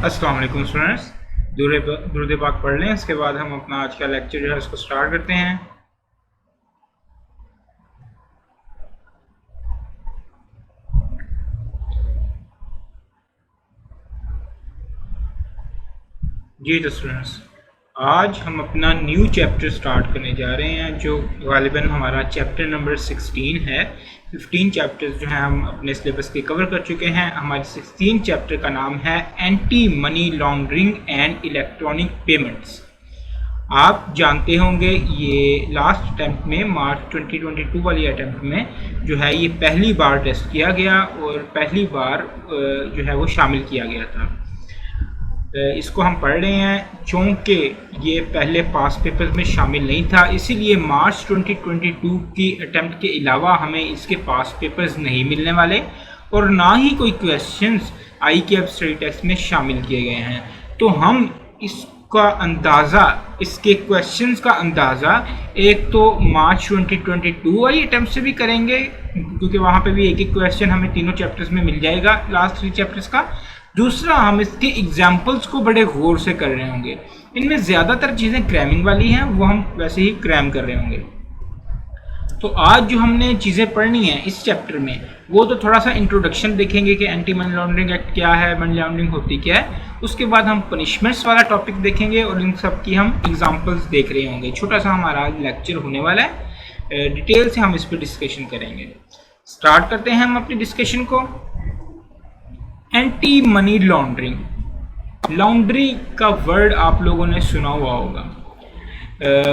अस्सलाम वालेकुम स्टूडेंट्स, दुरूद पाक पढ़ लें। इसके बाद हम अपना आज का लेक्चर जो है उसको स्टार्ट करते हैं। जी तो स्टूडेंट्स, आज हम अपना न्यू चैप्टर स्टार्ट करने जा रहे हैं जो गालिबन हमारा चैप्टर नंबर 16 है। 15 चैप्टर्स जो हैं हम अपने सिलेबस के कवर कर चुके हैं। हमारे 16 चैप्टर का नाम है anti money laundering and electronic payments. आप जानते होंगे ये लास्ट अटैम्प्ट में मार्च 2022 वाली अटैम्प्ट में जो है ये पहली बार टेस्ट किया गया और पहली बार जो है वो शामिल किया गया था। इसको हम पढ़ रहे हैं चूँकि ये पहले पास पेपर्स में शामिल नहीं था, इसीलिए मार्च 2022 की अटैम्प्ट के अलावा हमें इसके पास पेपर्स नहीं मिलने वाले और ना ही कोई क्वेश्चंस IKF स्टडी टेस्ट में शामिल किए गए हैं। तो हम इसका अंदाज़ा, इसके क्वेश्चंस का अंदाज़ा एक तो मार्च 2022 वाली अटैम्प्ट से भी करेंगे क्योंकि वहाँ पे भी एक एक क्वेश्चन हमें तीनों चैप्टर्स में मिल जाएगा लास्ट 3 चैप्टर्स का। दूसरा, हम इसके एग्जाम्पल्स को बड़े गौर से कर रहे होंगे। इनमें ज़्यादातर चीज़ें क्रैमिंग वाली हैं, वो हम वैसे ही क्रैम कर रहे होंगे। तो आज जो हमने चीज़ें पढ़नी है इस चैप्टर में वो तो थोड़ा सा इंट्रोडक्शन देखेंगे कि एंटी मनी लॉन्ड्रिंग एक्ट क्या है, मनी लॉन्ड्रिंग होती क्या है। उसके बाद हम पनिशमेंट्स वाला टॉपिक देखेंगे और इन सब की हम एग्जाम्पल्स देख रहे होंगे। छोटा सा हमारा लेक्चर होने वाला है, डिटेल से हम इस पर डिस्कशन करेंगे। स्टार्ट करते हैं हम अपनी डिस्कशन को। एंटी मनी लॉन्ड्रिंग, लॉन्ड्री का वर्ड आप लोगों ने सुना हुआ होगा।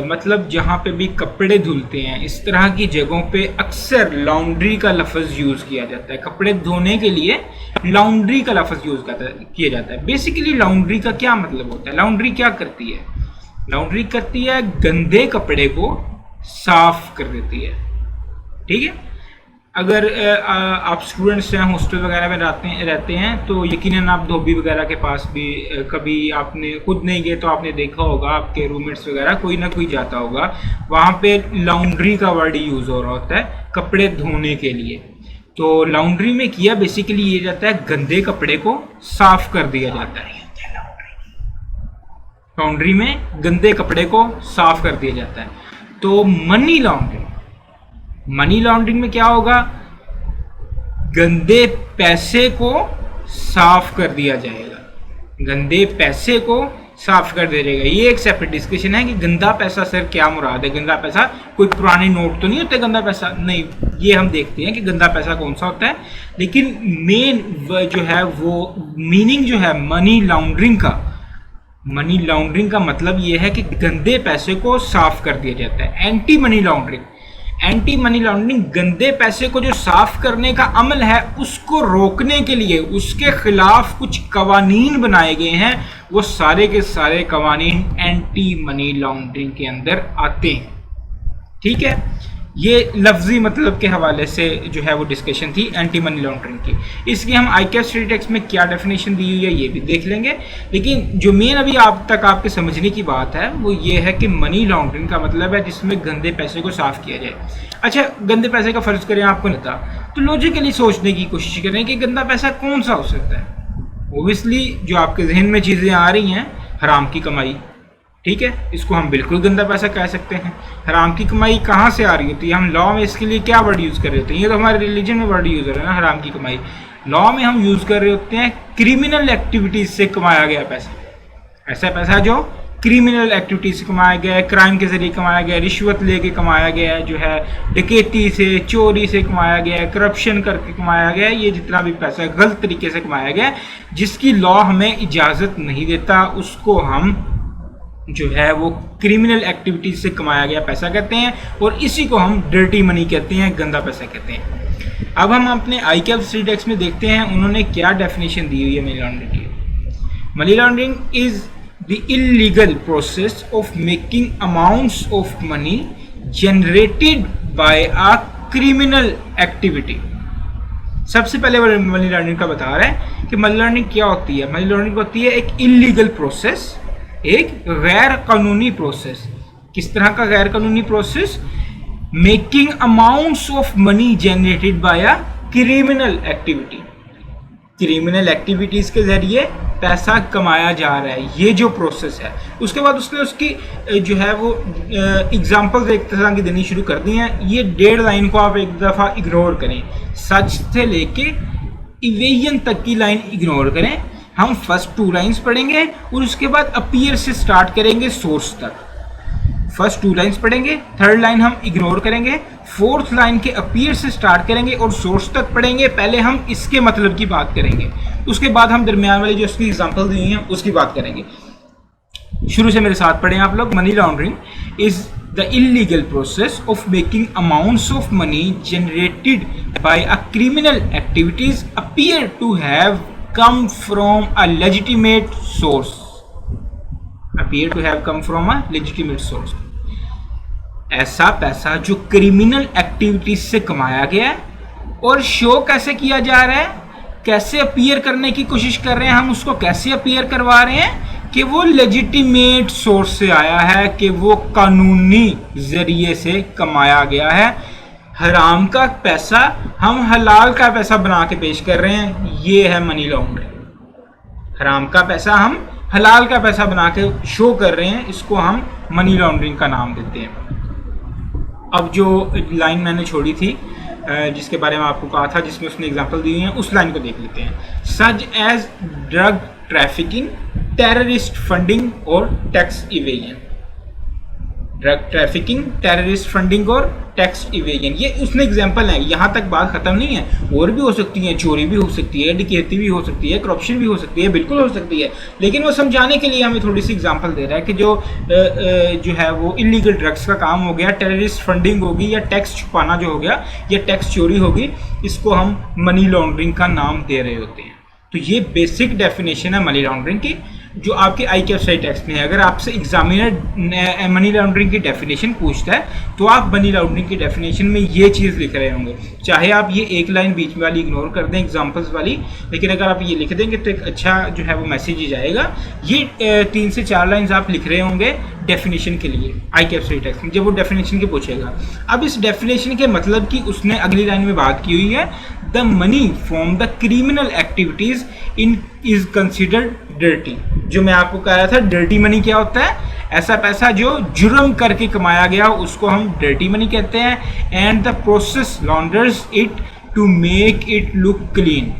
मतलब जहाँ पे भी कपड़े धुलते हैं इस तरह की जगहों पे अक्सर लॉन्ड्री का लफ्ज़ यूज़ किया जाता है। कपड़े धोने के लिए लॉन्ड्री का लफ्ज़ यूज़ किया जाता है। बेसिकली लॉन्ड्री का क्या मतलब होता है? लॉन्ड्री क्या करती है? लॉन्ड्री करती है गंदे कपड़े को साफ कर देती है। ठीक है, अगर आप स्टूडेंट्स हैं, हॉस्टल वगैरह में रहते हैं तो यकीनन आप धोबी वगैरह के पास भी कभी आपने खुद नहीं गए तो आपने देखा होगा, आपके रूममेट्स वगैरह कोई ना कोई जाता होगा, वहाँ पे लॉन्ड्री का वर्ड यूज़ हो रहा होता है कपड़े धोने के लिए। तो लॉन्ड्री में किया बेसिकली ये जाता है गंदे कपड़े को साफ कर दिया जाता है। लॉन्ड्री में गंदे कपड़े को साफ कर दिया जाता है। तो मनी लॉन्ड्रिंग, मनी लॉन्ड्रिंग में क्या होगा? गंदे पैसे को साफ कर दिया जाएगा। गंदे पैसे को साफ कर दिया जाएगा। ये एक सेपरेट डिस्कशन है कि गंदा पैसा सर क्या मुराद है। गंदा पैसा कोई पुराने नोट तो नहीं होते गंदा पैसा, नहीं, ये हम देखते हैं कि गंदा पैसा कौन सा होता है। लेकिन मेन जो है वो मीनिंग जो है मनी लॉन्ड्रिंग का, मनी लॉन्ड्रिंग का मतलब ये है कि गंदे पैसे को साफ कर दिया जाता है। Anti money laundering, anti money laundering गंदे पैसे को जो साफ करने का अमल है उसको रोकने के लिए उसके खिलाफ कुछ कवानीन बनाए गए हैं। वो सारे के सारे कवानीन एंटी मनी लॉन्ड्रिंग के अंदर आते हैं। ठीक है, ये लफ्जी मतलब के हवाले से जो है वो डिस्कशन थी एंटी मनी लॉन्ड्रिंग की। इसकी हम IKF स्टडी टेक्स्ट में क्या डेफिनेशन दी हुई है ये भी देख लेंगे। लेकिन जो मेन अभी आप तक आपके समझने की बात है वो ये है कि मनी लॉन्ड्रिंग का मतलब है जिसमें गंदे पैसे को साफ किया जाए। अच्छा, गंदे पैसे का फ़र्ज़ करें आपको नहीं था तो लॉजिकली सोचने की कोशिश करें कि गंदा पैसा कौन सा हो सकता है। ओबियसली जो आपके जहन में चीज़ें आ रही हैं, हराम की कमाई, ठीक है, इसको हम बिल्कुल गंदा पैसा कह सकते हैं। हराम की कमाई कहाँ से आ रही होती है? हम लॉ में इसके लिए क्या वर्ड यूज़ कर रहे होते हैं? ये तो हमारे रिलीजन में वर्ड यूज़ हो रहा है ना, हराम की कमाई। लॉ में हम यूज़ कर रहे होते हैं क्रिमिनल एक्टिविटीज़ से कमाया गया पैसा। ऐसा पैसा जो क्रिमिनल एक्टिविटीज से कमाया गया है, क्राइम के ज़रिए कमाया गया है, रिश्वत लेके कमाया गया है, जो है डकैती से, चोरी से कमाया गया है, करप्शन करके कमाया गया है। ये जितना भी पैसा गलत तरीके से कमाया गया है जिसकी लॉ हमें इजाज़त नहीं देता उसको हम जो है वो क्रिमिनल एक्टिविटीज से कमाया गया पैसा कहते हैं और इसी को हम डर्टी मनी कहते हैं, गंदा पैसा कहते हैं। अब हम अपने IKF स्टडी टेक्स्ट में देखते हैं उन्होंने क्या डेफिनेशन दी हुई है मनी लॉन्ड्रिंग की। Money laundering is the illegal process of making amounts of money generated by a criminal activity. सबसे पहले वो मनी लॉन्ड्रिंग का बता रहा है कि मनी लॉन्ड्रिंग क्या होती है। मनी लॉन्ड्रिंग होती है एक इलीगल प्रोसेस, एक गैर कानूनी प्रोसेस। किस तरह का गैर कानूनी process? Making amounts of money generated by a criminal activity. Criminal activities के जरिए पैसा कमाया जा रहा है, ये जो प्रोसेस है। उसके बाद उसने उसकी जो है वो एग्जांपल्स एक तरह की देनी शुरू कर दी हैं। ये 1.5 लाइन को आप एक दफ़ा इग्नोर करें, सच से लेके इवेजन तक की लाइन इग्नोर करें। हम फर्स्ट 2 लाइन्स पढ़ेंगे और उसके बाद अपीयर से स्टार्ट करेंगे सोर्स तक। फर्स्ट 2 लाइन्स पढ़ेंगे, 3rd लाइन हम इग्नोर करेंगे, 4th लाइन के अपीयर से स्टार्ट करेंगे और सोर्स तक पढ़ेंगे। पहले हम इसके मतलब की बात करेंगे, उसके बाद हम दरमियान वाली जो उसकी एग्जांपल दी हैं उसकी बात करेंगे। शुरू से मेरे साथ पढ़ें आप लोग। Money laundering is the illegal process of making amounts of money generated by a criminal activities appear to have come from a legitimate source. appear to have come from a legitimate source। ऐसा पैसा जो criminal activities से कमाया गया है और show कैसे किया जा रहा है, कैसे अपीयर करने की कोशिश कर रहे हैं हम, उसको कैसे अपीयर करवा रहे हैं कि वो लेजिटिमेट सोर्स से आया है, कि वो कानूनी जरिए से कमाया गया है। हराम का पैसा हम हलाल का पैसा बना के पेश कर रहे हैं, ये है मनी लॉन्ड्रिंग। हराम का पैसा हम हलाल का पैसा बना के शो कर रहे हैं, इसको हम मनी लॉन्ड्रिंग का नाम देते हैं। अब जो लाइन मैंने छोड़ी थी जिसके बारे में आपको कहा था, जिसमें उसने एग्जांपल दी हुई है, उस लाइन को देख लेते हैं। Such as drug trafficking, terrorist funding और tax evasion. Drug trafficking, terrorist funding और टैक्स इवेजन, ये उसने एग्जांपल है। यहाँ तक बात खत्म नहीं है, और भी हो सकती है, चोरी भी हो सकती है, डकैती भी हो सकती है, करप्शन भी हो सकती है, बिल्कुल हो सकती है। लेकिन वो समझाने के लिए हमें थोड़ी सी एग्जांपल दे रहा है कि जो है वो इलीगल ड्रग्स का काम हो गया, टेररिस्ट फंडिंग होगी, या टैक्स छुपाना जो हो गया, या टैक्स चोरी होगी, इसको हम मनी लॉन्ड्रिंग का नाम दे रहे होते हैं। तो ये बेसिक डेफिनेशन है मनी लॉन्ड्रिंग की, जो आपके ICAPSI टेक्स्ट में है। अगर आपसे एग्जामिनर मनी लॉन्ड्रिंग की डेफिनेशन पूछता है तो आप मनी लॉन्ड्रिंग की डेफिनेशन में ये चीज़ लिख रहे होंगे, चाहे आप ये एक लाइन बीच में वाली इग्नोर कर दें एग्जांपल्स वाली, लेकिन अगर आप ये लिख देंगे तो एक अच्छा जो है वो मैसेज ही जाएगा। ये 3 से 4 लाइन्स आप लिख रहे होंगे डेफिनेशन के लिए ICAPSI टेक्स्ट में, जब वो डेफिनेशन के पूछेगा। अब इस डेफिनेशन के मतलब की उसने अगली लाइन में बात की हुई है, the money from the criminal activities in is considered dirty. जो मैं आपको कह रहा था, डर्टी मनी क्या होता है, ऐसा पैसा जो जुर्म करके कमाया गया उसको हम डर्टी मनी कहते हैं। And the process launders it to make it look clean.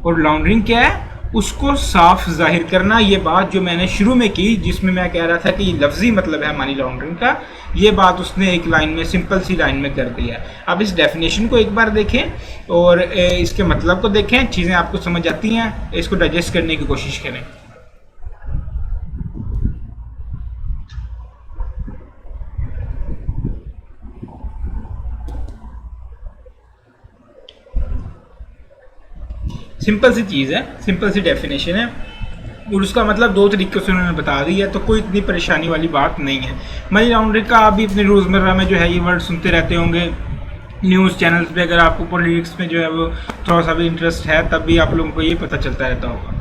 और लॉन्ड्रिंग क्या है, उसको साफ जाहिर करना। ये बात जो मैंने शुरू में की, जिसमें मैं कह रहा था कि लफ्जी मतलब है मनी लॉन्ड्रिंग का, ये बात उसने एक लाइन में, सिंपल सी लाइन में कर दिया। अब इस डेफिनेशन को एक बार देखें और इसके मतलब को देखें, चीज़ें आपको समझ आती हैं, इसको डाइजेस्ट करने की कोशिश करें। सिंपल सी चीज़ है, सिंपल सी डेफिनेशन है, और उसका मतलब 2 तरीक़ों से उन्होंने बता दी है, तो कोई इतनी परेशानी वाली बात नहीं है। मनी लॉन्ड्रिंग का आप भी अपने रोज़मर्रा में जो है ये वर्ड सुनते रहते होंगे, न्यूज़ चैनल्स पे। अगर आपको पॉलिटिक्स में जो है वो थोड़ा सा भी इंटरेस्ट है, तब भी आप लोगों को ये पता चलता रहता होगा।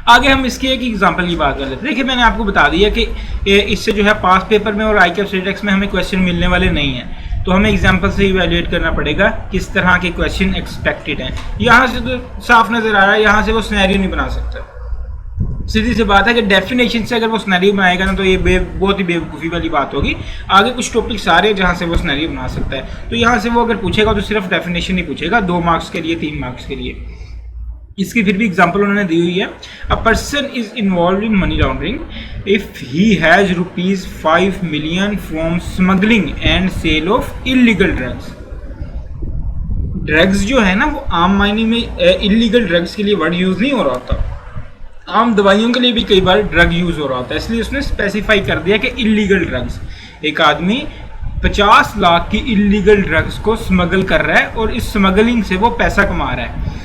आगे हम इसकी एक एग्जांपल की बात कर लेते हैं। देखिए, मैंने आपको बता दिया कि इससे जो है पास पेपर में और ICAPSI टेक्स्ट में हमें क्वेश्चन मिलने वाले नहीं हैं, तो हमें एग्जांपल से इवैल्यूएट करना पड़ेगा किस तरह के क्वेश्चन एक्सपेक्टेड हैं। यहाँ से तो साफ नज़र आ रहा है, यहाँ से वो सिनेरियो नहीं बना सकता। सीधी सी बात है कि डेफिनेशन से अगर वो सिनेरियो बनाएगा ना, तो ये बहुत ही बेवकूफ़ी वाली बात होगी। आगे कुछ टॉपिक्स आ रहे हैं जहाँ से वो सिनेरियो बना सकता है, तो यहाँ से वो अगर पूछेगा तो सिर्फ डेफिनेशन नहीं पूछेगा, 2 मार्क्स के लिए, 3 मार्क्स के लिए। इसकी फिर भी एग्जांपल उन्होंने दी हुई है। A person is involve in money laundering if he has ₹5 million from smuggling and sale of illegal drugs. Drugs जो है ना, वो आम मायने में इलीगल ड्रग्स के लिए वर्ड यूज नहीं हो रहा होता, आम दवाइयों के लिए भी कई बार ड्रग यूज हो रहा होता है, इसलिए उसने स्पेसिफाई कर दिया कि इलीगल ड्रग्स। एक आदमी 50 लाख की इलीगल ड्रग्स को स्मगल कर रहा है और इस स्मगलिंग से वो पैसा कमा रहा है।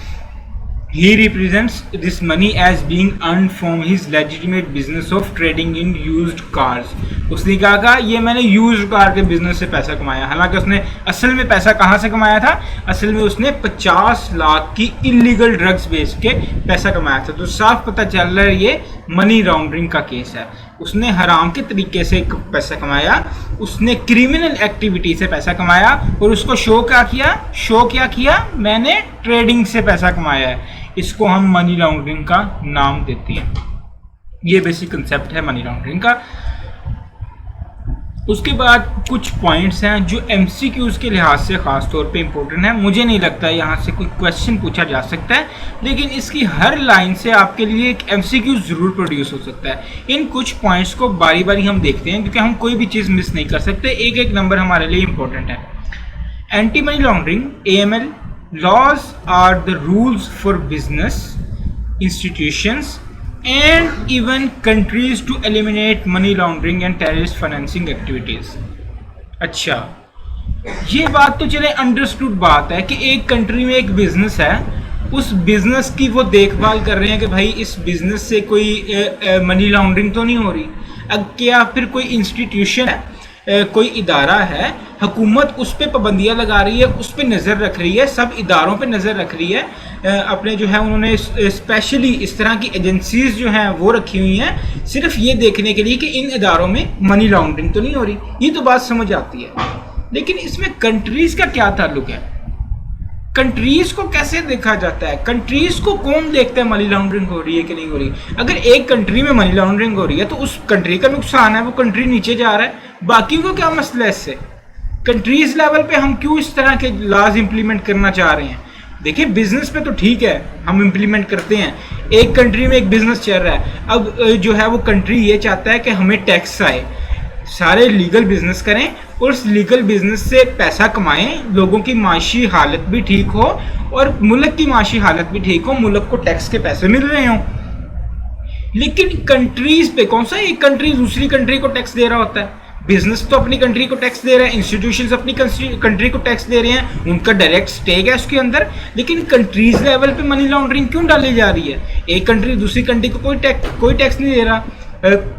He represents this money as being earned from his legitimate business of trading in used cars। उसने कहा ये मैंने यूज्ड कार के बिजनेस से पैसा कमाया, हालांकि उसने असल में पैसा कहाँ से कमाया था, असल में उसने 50 लाख की इलीगल ड्रग्स बेच के पैसा कमाया था। तो साफ पता चल रहा है ये मनी लॉन्ड्रिंग का केस है। उसने हराम के तरीके से पैसा कमाया, उसने क्रिमिनल एक्टिविटी से पैसा कमाया, और उसको शो क्या किया, मैंने ट्रेडिंग से पैसा कमाया है। इसको हम मनी लॉन्ड्रिंग का नाम देते हैं। ये बेसिक कंसेप्ट है मनी लॉन्ड्रिंग का। उसके बाद कुछ पॉइंट्स हैं जो एमसीक्यूज के लिहाज से खास तौर पे इम्पोर्टेंट है। मुझे नहीं लगता यहाँ से कोई क्वेश्चन पूछा जा सकता है, लेकिन इसकी हर लाइन से आपके लिए एक एमसीक्यू जरूर प्रोड्यूस हो सकता है। इन कुछ पॉइंट्स को बारी बारी हम देखते हैं, क्योंकि हम कोई भी चीज़ मिस नहीं कर सकते। एक एक नंबर हमारे लिए इम्पोर्टेंट है। Anti money laundering AML laws are the rules for business institutions and even countries to eliminate money laundering and terrorist financing activities। अच्छा, ये बात तो चले अंडरस्टूड बात है कि एक कंट्री में एक बिजनेस है, उस बिजनेस की वो देखभाल कर रहे हैं कि भाई इस बिजनेस से कोई मनी लॉन्ड्रिंग तो नहीं हो रही। अब क्या फिर कोई इंस्टीट्यूशन है, कोई इदारा है, हुकूमत उस पर पाबंदियाँ लगा रही है, उस पर नज़र रख रही है, सब इदारों पे नज़र रख रही है। अपने जो है उन्होंने स्पेशली इस तरह की एजेंसीज जो हैं वो रखी हुई हैं सिर्फ ये देखने के लिए कि इन इदारों में मनी लॉन्ड्रिंग तो नहीं हो रही। ये तो बात समझ आती है, लेकिन इसमें कंट्रीज का क्या ताल्लुक है? कंट्रीज को कैसे देखा जाता है? कंट्रीज को कौन देखता है मनी लॉन्ड्रिंग हो रही है कि नहीं हो रही? अगर एक कंट्री में मनी लॉन्ड्रिंग हो रही है तो उस कंट्री का नुकसान है, वो कंट्री नीचे जा रहा है, बाकी को क्या मसला है इससे? कंट्रीज लेवल पे हम क्यों इस तरह के लॉज इंप्लीमेंट करना चाह रहे हैं? देखिए, बिजनेस पे तो ठीक है, हम इम्प्लीमेंट करते हैं। एक कंट्री में एक बिजनेस चल रहा है, अब जो है वो कंट्री ये चाहता है कि हमें टैक्स आए, सारे लीगल बिजनेस करें और उस लीगल बिजनेस से पैसा कमाएं, लोगों की माशी हालत भी ठीक हो और मुल्क की माशी हालत भी ठीक हो, मुल्क को टैक्स के पैसे मिल रहे हों। लेकिन कंट्रीज पे कौन सा एक कंट्री दूसरी कंट्री को टैक्स दे रहा होता है? बिजनेस तो अपनी कंट्री को टैक्स दे रहे हैं, इंस्टीट्यूशंस अपनी कंट्री को टैक्स दे रहे हैं, उनका डायरेक्ट स्टेक है उसके अंदर। लेकिन कंट्रीज लेवल पे मनी लॉन्ड्रिंग क्यों डाली जा रही है? एक कंट्री दूसरी कंट्री को कोई टैक्स नहीं दे रहा।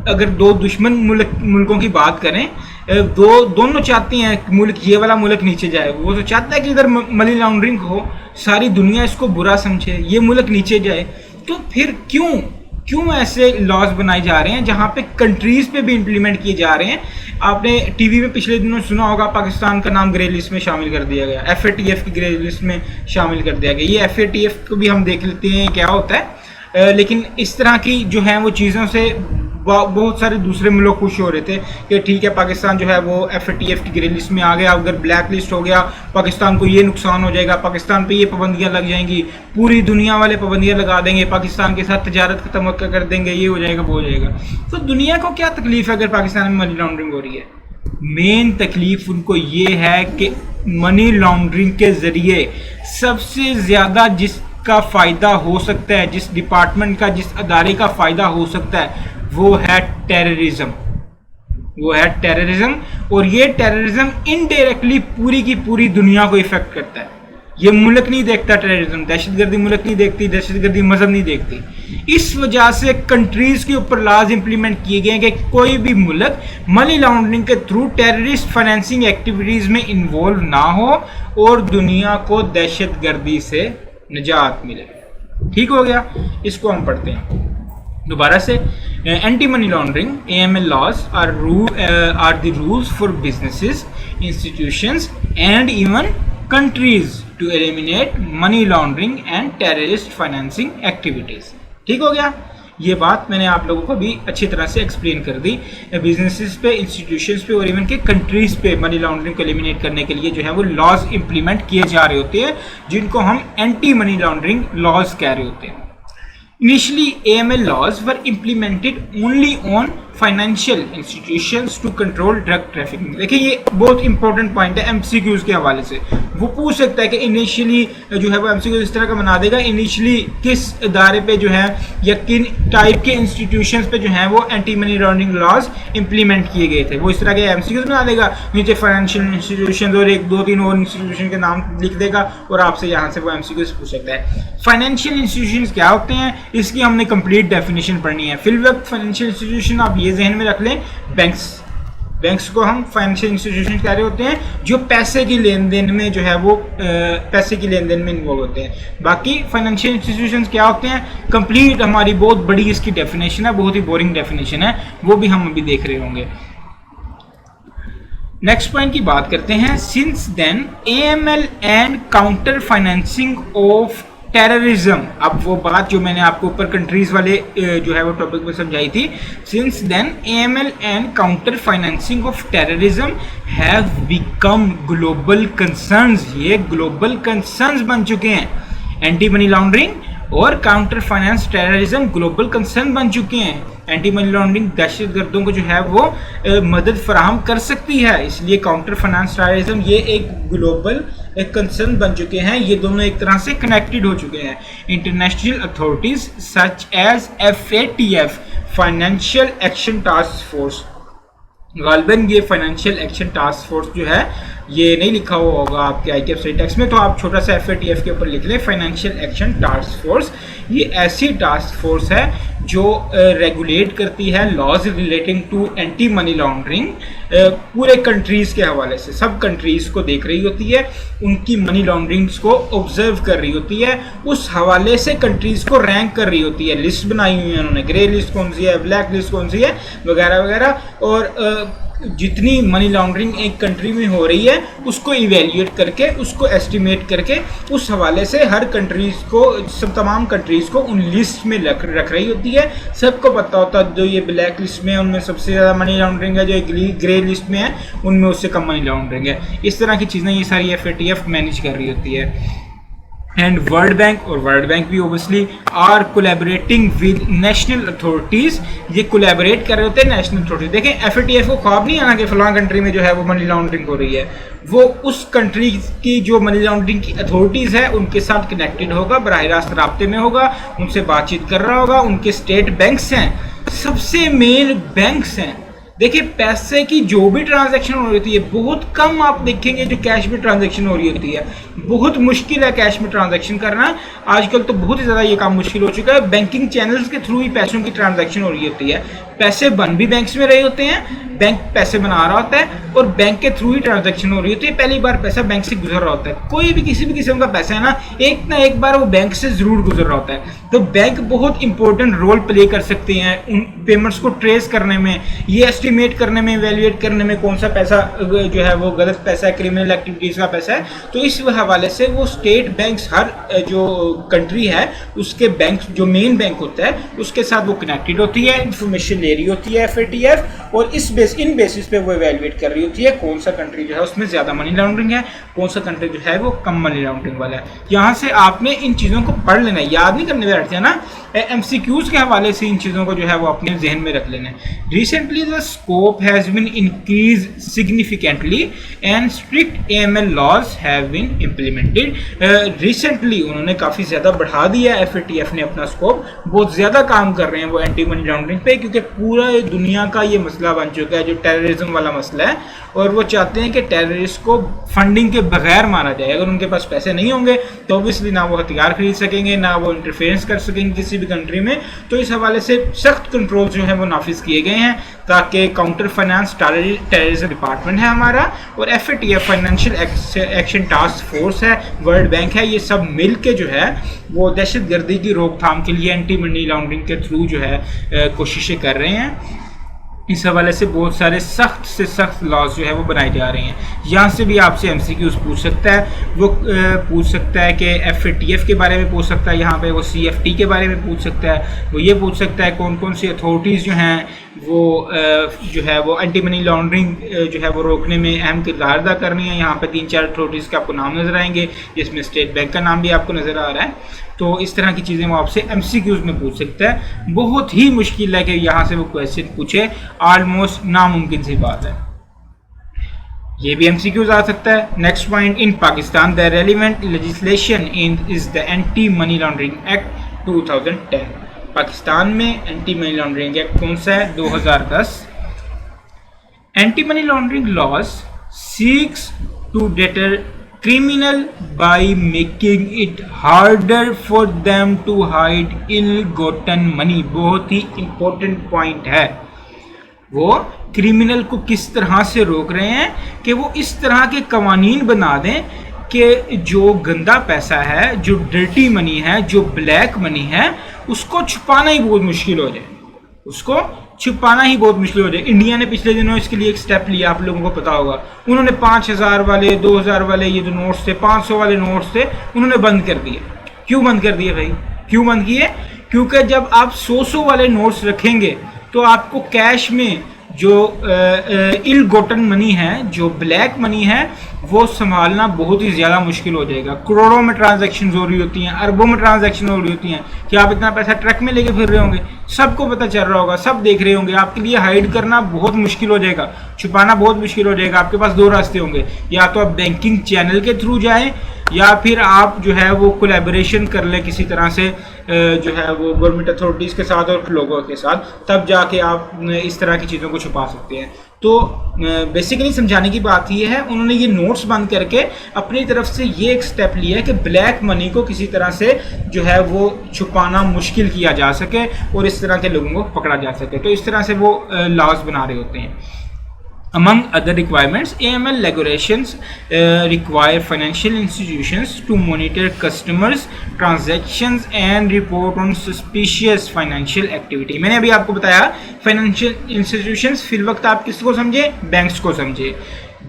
अगर दो दुश्मन मुल्कों की बात करें, दोनों चाहते हैं कि मुल्क ये वाला मुल्क नीचे जाए, वो तो चाहता है कि इधर मनी लॉन्ड्रिंग हो, सारी दुनिया इसको बुरा समझे, ये मुल्क नीचे जाए। तो फिर क्यों ऐसे लॉज बनाए जा रहे हैं जहां पे कंट्रीज पे भी इंप्लीमेंट किए जा रहे हैं? आपने टीवी में पिछले दिनों सुना होगा, पाकिस्तान का नाम ग्रे लिस्ट में शामिल कर दिया गया, FATF की ग्रे लिस्ट में शामिल कर दिया गया। ये FATF को भी हम देख लेते हैं क्या होता है। लेकिन इस तरह की जो है वो चीज़ों से बहुत सारे दूसरे मुल्क खुश हो रहे थे कि ठीक है, पाकिस्तान जो है वो FATF की ग्रे लिस्ट में आ गया। अगर ब्लैक लिस्ट हो गया, पाकिस्तान को ये नुकसान हो जाएगा, पाकिस्तान पे ये पाबंदियां लग जाएंगी, पूरी दुनिया वाले पाबंदियां लगा देंगे, पाकिस्तान के साथ तजारत खत्म कर देंगे, ये हो जाएगा, वो हो जाएगा। तो दुनिया को क्या तकलीफ है अगर पाकिस्तान में मनी लॉन्ड्रिंग हो रही है? मेन तकलीफ उनको ये है कि मनी लॉन्ड्रिंग के ज़रिए सबसे ज़्यादा जिसका फ़ायदा हो सकता है, जिस डिपार्टमेंट का, जिस अदारे का फ़ायदा हो सकता है, वो है टेररिज्म। और ये टेररिज्म इनडायरेक्टली पूरी की पूरी दुनिया को इफेक्ट करता है। ये मुल्क नहीं देखता टेररिज्म, दहशतगर्दी मुल्क नहीं देखती, दहशतगर्दी मजहब नहीं देखती। इस वजह से कंट्रीज के ऊपर लॉज इंप्लीमेंट किए गए हैं कि कोई भी मुल्क मनी लॉन्ड्रिंग के थ्रू टेररिस्ट फाइनेंसिंग एक्टिविटीज में इन्वॉल्व ना हो और दुनिया को दहशतगर्दी से निजात मिले। ठीक हो गया? इसको हम पढ़ते हैं दोबारा से। Anti money laundering AML laws are the rules for businesses, institutions and even countries to eliminate money laundering and terrorist financing activities। ठीक हो गया? ये बात मैंने आप लोगों को भी अच्छी तरह से एक्सप्लेन कर दी। बिजनेसेस पे, इंस्टीट्यूशंस पे और इवन के कंट्रीज पे मनी लॉन्ड्रिंग को एलिमिनेट करने के लिए जो है वो लॉज इंप्लीमेंट किए जा रहे होते हैं, जिनको हम एंटी मनी लॉन्ड्रिंग लॉज कह रहे होते हैं। Initially, AML laws were implemented only on financial institutions to control drug trafficking. देखिए, ये बहुत इंपॉर्टेंट पॉइंट है MCQs के हवाले से। वो पूछ सकता है कि इनिशियली जो है वो MCQ इस तरह का बना देगा, इनिशियली किस इदारे पे जो है या किन टाइप के इंस्टीट्यूशंस पे जो है वो anti money laundering laws implement किए गए थे। वो इस तरह के MCQs बना देगा, नीचे फाइनेंशियल इंस्टीट्यूशन और एक दो तीन और इंस्टीट्यूशन के नाम लिख देगा और आपसे यहाँ से वो MCQs पूछ सकता है। फाइनेंशियल इंस्टीट्यूशंस क्या होते हैं, इसकी हमने कंप्लीट डेफिनेशन पढ़नी है। फिल वक्त फाइनेंशियल इंस्टीट्यूशन आप ये जहन में रख लें, बैंक्स को हम फाइनेंशियल इंस्टीट्यूशन कह रहे होते हैं जो पैसे की लेन देन में जो है वो पैसे की लेन देन में इन्वॉल्व होते हैं। बाकी फाइनेंशियल इंस्टीट्यूशंस क्या होते हैं, कंप्लीट हमारी बहुत बड़ी इसकी डेफिनेशन है, बहुत ही बोरिंग डेफिनेशन है, वो भी हम अभी देख रहे होंगे। नेक्स्ट पॉइंट की बात करते हैं। Since then AML and counter financing of terrorism, अब वो बात जो मैंने आपको ऊपर कंट्रीज वाले जो है वो टॉपिक में समझाई थी, since then AML and counter financing of terrorism have become global concerns, ये ग्लोबल कंसर्न्स बन चुके हैं। एंटी मनी लॉन्ड्रिंग और counter finance terrorism global concern बन चुके हैं। एंटी मनी लॉन्ड्रिंग दहशतगर्दों को जो है वो मदद फराहम कर सकती है, इसलिए काउंटर फाइनेंस टेररिज्म ये एक ग्लोबल एक कंसर्न बन चुके हैं, ये दोनों एक तरह से कनेक्टेड हो चुके हैं। International authorities such as FATF financial action task force, गालिबन ये फाइनेंशियल एक्शन टास्क फोर्स जो है ये नहीं लिखा हुआ होगा आपके IKF स्टडी टेक्स्ट में, तो आप छोटा सा FATF के ऊपर लिख लें फाइनेंशियल एक्शन टास्क फोर्स। ये ऐसी टास्क फोर्स है जो रेगुलेट करती है laws relating to anti money laundering पूरे कंट्रीज़ के हवाले से, सब कंट्रीज़ को देख रही होती है, उनकी मनी लॉन्ड्रिंग्स को ऑब्जर्व कर रही होती है, उस हवाले से कंट्रीज़ को रैंक कर रही होती है। लिस्ट बनाई हुई है उन्होंने, ग्रे लिस्ट कौन सी है, ब्लैक लिस्ट कौन सी है वगैरह वगैरह, और जितनी मनी लॉन्ड्रिंग एक कंट्री में हो रही है उसको इवेल्यूएट करके, उसको एस्टिमेट करके, उस हवाले से हर कंट्रीज़ को, सब तमाम कंट्रीज़ को उन लिस्ट में रख रही होती है। सबको पता होता है जो ये ब्लैक लिस्ट में है उनमें सबसे ज़्यादा मनी लॉन्ड्रिंग है, जो ग्रे लिस्ट में है उनमें उससे कम मनी लॉन्ड्रिंग है। इस तरह की चीज़ें ये सारी FATF मैनेज कर रही होती है। एंड वर्ल्ड बैंक, और वर्ल्ड बैंक भी obviously are collaborating with national authorities, ये कोलैबोरेट कर रहे होते हैं नेशनल अथॉरिटीज। देखें FATF को ख्वाब नहीं आना कि फलां कंट्री में जो है वो मनी लॉन्ड्रिंग हो रही है, वो उस कंट्री की जो मनी लॉन्ड्रिंग की अथॉरिटीज़ है उनके साथ कनेक्टेड होगा, बराह रास्त राब्ते में होगा, उनसे बातचीत कर रहा होगा। उनके स्टेट बैंक्स हैं, सबसे मेन बैंक्स हैं। देखिए पैसे की जो भी ट्रांजैक्शन हो रही होती है, बहुत कम आप देखेंगे जो कैश में ट्रांजैक्शन हो रही होती है, बहुत मुश्किल है कैश में ट्रांजैक्शन करना। आजकल तो बहुत ही ज़्यादा ये काम मुश्किल हो चुका है, बैंकिंग चैनल्स के थ्रू ही पैसों की ट्रांजैक्शन हो रही होती है। पैसे बन भी बैंक्स में रहे होते हैं, बैंक पैसे बना रहा होता है और बैंक के थ्रू ही ट्रांजैक्शन हो रही होती है। पहली बार पैसा बैंक से गुजर रहा होता है, कोई भी किसी भी किस्म का पैसा है ना एक बार वो बैंक से ज़रूर गुजर रहा होता है। तो बैंक बहुत इंपॉर्टेंट रोल प्ले कर सकते हैं उन पेमेंट्स को ट्रेस करने में, ये एस्टिमेट करने में, इवेल्युएट करने में कौन सा पैसा जो है वो गलत पैसा है, क्रिमिनल एक्टिविटीज़ का पैसा है। तो इस हवाले से वो स्टेट बैंक्स, हर जो कंट्री है उसके बैंक, जो मेन बैंक होता है उसके साथ वो कनेक्टेड होती है, इंफॉर्मेशन ले रही होती है FATF, और इन बेसिस पे वो इवेल्युएट कर रही होती है कौन सा कंट्री जो है उसमें ज़्यादा मनी लॉन्ड्रिंग है, कौन सा कंट्री जो है वो कम मनी लॉन्ड्रिंग वाला है। यहाँ से आपने इन चीज़ों को पढ़ लेना है, याद नहीं करने बैठते हैं ना, MCQs के हवाले से इन चीज़ों को जो है वो अपने जहन में रख लेना है। Recently the scope has been increase significantly and strict AML laws have been implemented. Recently उन्होंने काफ़ी ज़्यादा बढ़ा दिया है FATF ने अपना स्कोप, बहुत ज़्यादा काम कर रहे हैं वो एंटी मनी लॉन्ड्रिंग पे, क्योंकि पूरा दुनिया का ये मसला बन चुका है जो टेररिज्म वाला मसला है, और वो चाहते हैं कि टेररिस्ट को फंडिंग के बगैर मारा जाए। अगर उनके पास पैसे नहीं होंगे तो ऑब्वियसली ना वो हथियार खरीद सकेंगे, ना वो इंटरफेरेंस कर सकेंगे किसी भी कंट्री में। तो इस हवाले से सख्त कंट्रोल जो है वो नाफिज किए गए हैं ताकि काउंटर फाइनेंस टेररिज्म डिपार्टमेंट है हमारा, और FATF financial action task force है, वर्ल्ड बैंक है, ये सब मिल के जो है वो दहशतगर्दी की रोकथाम के लिए एंटी मनी लॉन्ड्रिंग के थ्रू जो है कोशिशें कर रहे हैं। इस हवाले से बहुत सारे सख्त से सख्त लॉज जो है वो बनाए जा रहे हैं। यहाँ से भी आपसे MCQs पूछ सकता है, वो पूछ सकता है कि FATF के बारे में पूछ सकता है, यहाँ पे वो CFT के बारे में पूछ सकता है, वो ये पूछ सकता है कौन कौन सी अथॉरिटीज़ जो हैं वो जो है वो एंटी मनी लॉन्ड्रिंग जो है वो रोकने में अहम किरदार अदा कर रही हैं। यहाँ पे 3-4 अथॉरिटीज़ के आपको नाम नज़र आएंगे, जिसमें स्टेट बैंक का नाम भी आपको नज़र आ रहा है। तो इस तरह की चीज़ें वो आपसे MCQs में पूछ सकता है। बहुत ही मुश्किल है कि यहाँ से वो क्वेश्चन पूछे, ऑलमोस्ट नामुमकिन सी बात है। ये भी MCQs आ सकता है। Next point, in Pakistan the relevant legislation is the anti money laundering act 2010। Pakistan में एंटी मनी लॉन्ड्रिंग एक्ट कौन सा है? 2010। Anti money laundering laws seeks to deter criminal by making it harder for them to hide ill-gotten money। बहुत ही important point है, वो criminal को किस तरह से रोक रहे हैं कि वो इस तरह के कवानीन बना दें कि जो गंदा पैसा है, जो डर्टी मनी है, जो ब्लैक मनी है, उसको छुपाना ही बहुत मुश्किल हो जाए, उसको छुपाना ही बहुत मुश्किल हो जाए। इंडिया ने पिछले दिनों इसके लिए एक स्टेप लिया, आप लोगों को पता होगा। उन्होंने 5000 वाले, 2000 वाले ये जो नोट्स थे, 500 वाले नोट्स थे, उन्होंने बंद कर दिए। क्यों बंद कर दिए भाई? क्यों बंद किए? क्योंकि जब आप 100 वाले नोट्स रखेंगे तो आपको कैश में जो इल गोटन मनी है, जो ब्लैक मनी है, वो संभालना बहुत ही ज़्यादा मुश्किल हो जाएगा। करोड़ों में ट्रांजैक्शन हो रही होती हैं, अरबों में ट्रांजैक्शन हो रही होती हैं कि आप इतना पैसा ट्रक में लेके फिर रहे होंगे, सबको पता चल रहा होगा, सब देख रहे होंगे। आपके लिए हाइड करना बहुत मुश्किल हो जाएगा, छुपाना बहुत मुश्किल हो जाएगा। आपके पास दो रास्ते होंगे, या तो आप बैंकिंग चैनल के थ्रू जाएं, या फिर आप जो है वो कोलैबोरेशन कर लें किसी तरह से जो है वो गवर्नमेंट अथॉरिटीज़ के साथ और लोगों के साथ, तब जाके आप इस तरह की चीज़ों को छुपा सकते हैं। तो बेसिकली समझाने की बात ये है, उन्होंने ये नोट्स बंद करके अपनी तरफ से ये एक स्टेप लिया है कि ब्लैक मनी को किसी तरह से जो है वो छुपाना मुश्किल किया जा सके और इस तरह के लोगों को पकड़ा जा सके। तो इस तरह से वो लॉज बना रहे होते हैं। Among other requirements, AML regulations require financial institutions to monitor customers' transactions and report on suspicious financial activity. मैंने अभी आपको बताया फाइनेंशियल इंस्टीट्यूशंस, फिल वक्त आप किसको समझे? बैंक्स को समझे।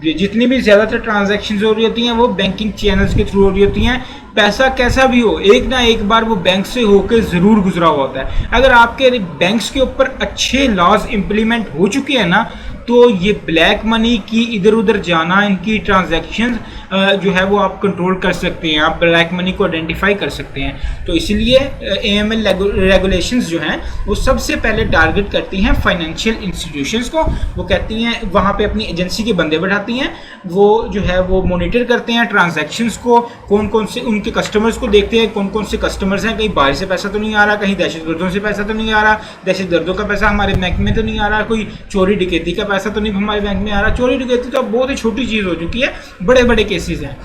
जितनी भी ज़्यादातर ट्रांजैक्शंस हो रही होती हैं वो बैंकिंग चैनल्स के थ्रू हो रही होती हैं। पैसा कैसा भी हो, एक ना एक बार वो बैंक से होकर ज़रूर गुजरा हुआ होता है। अगर आपके बैंक्स के ऊपर अच्छे लॉज इम्प्लीमेंट हो चुके हैं ना, तो ये ब्लैक मनी की इधर उधर जाना, इनकी ट्रांजैक्शन जो है वो आप कंट्रोल कर सकते हैं, आप ब्लैक मनी को आइडेंटिफाई कर सकते हैं। तो इसलिए AML रेगुलेशंस जो हैं वो सबसे पहले टारगेट करती हैं फाइनेंशियल इंस्टीट्यूशंस को। वो कहती हैं वहाँ पे अपनी एजेंसी के बंदे बैठाती हैं, वो जो है वो मॉनिटर करते हैं ट्रांजैक्शंस को, कौन कौन से उनके कस्टमर्स को देखते हैं, कौन कौन से कस्टमर्स हैं, कहीं बाहर से पैसा तो नहीं आ रहा, कहीं दहशतगर्दों से पैसा तो नहीं आ रहा, दहशतगर्दों का पैसा हमारे बैंक में तो नहीं आ रहा, कोई चोरी डकैती का पैसा तो नहीं हमारे बैंक में आ रहा। चोरी डकैती तो अब बहुत ही छोटी चीज़ हो चुकी है, बड़े बड़े केसेस हैं,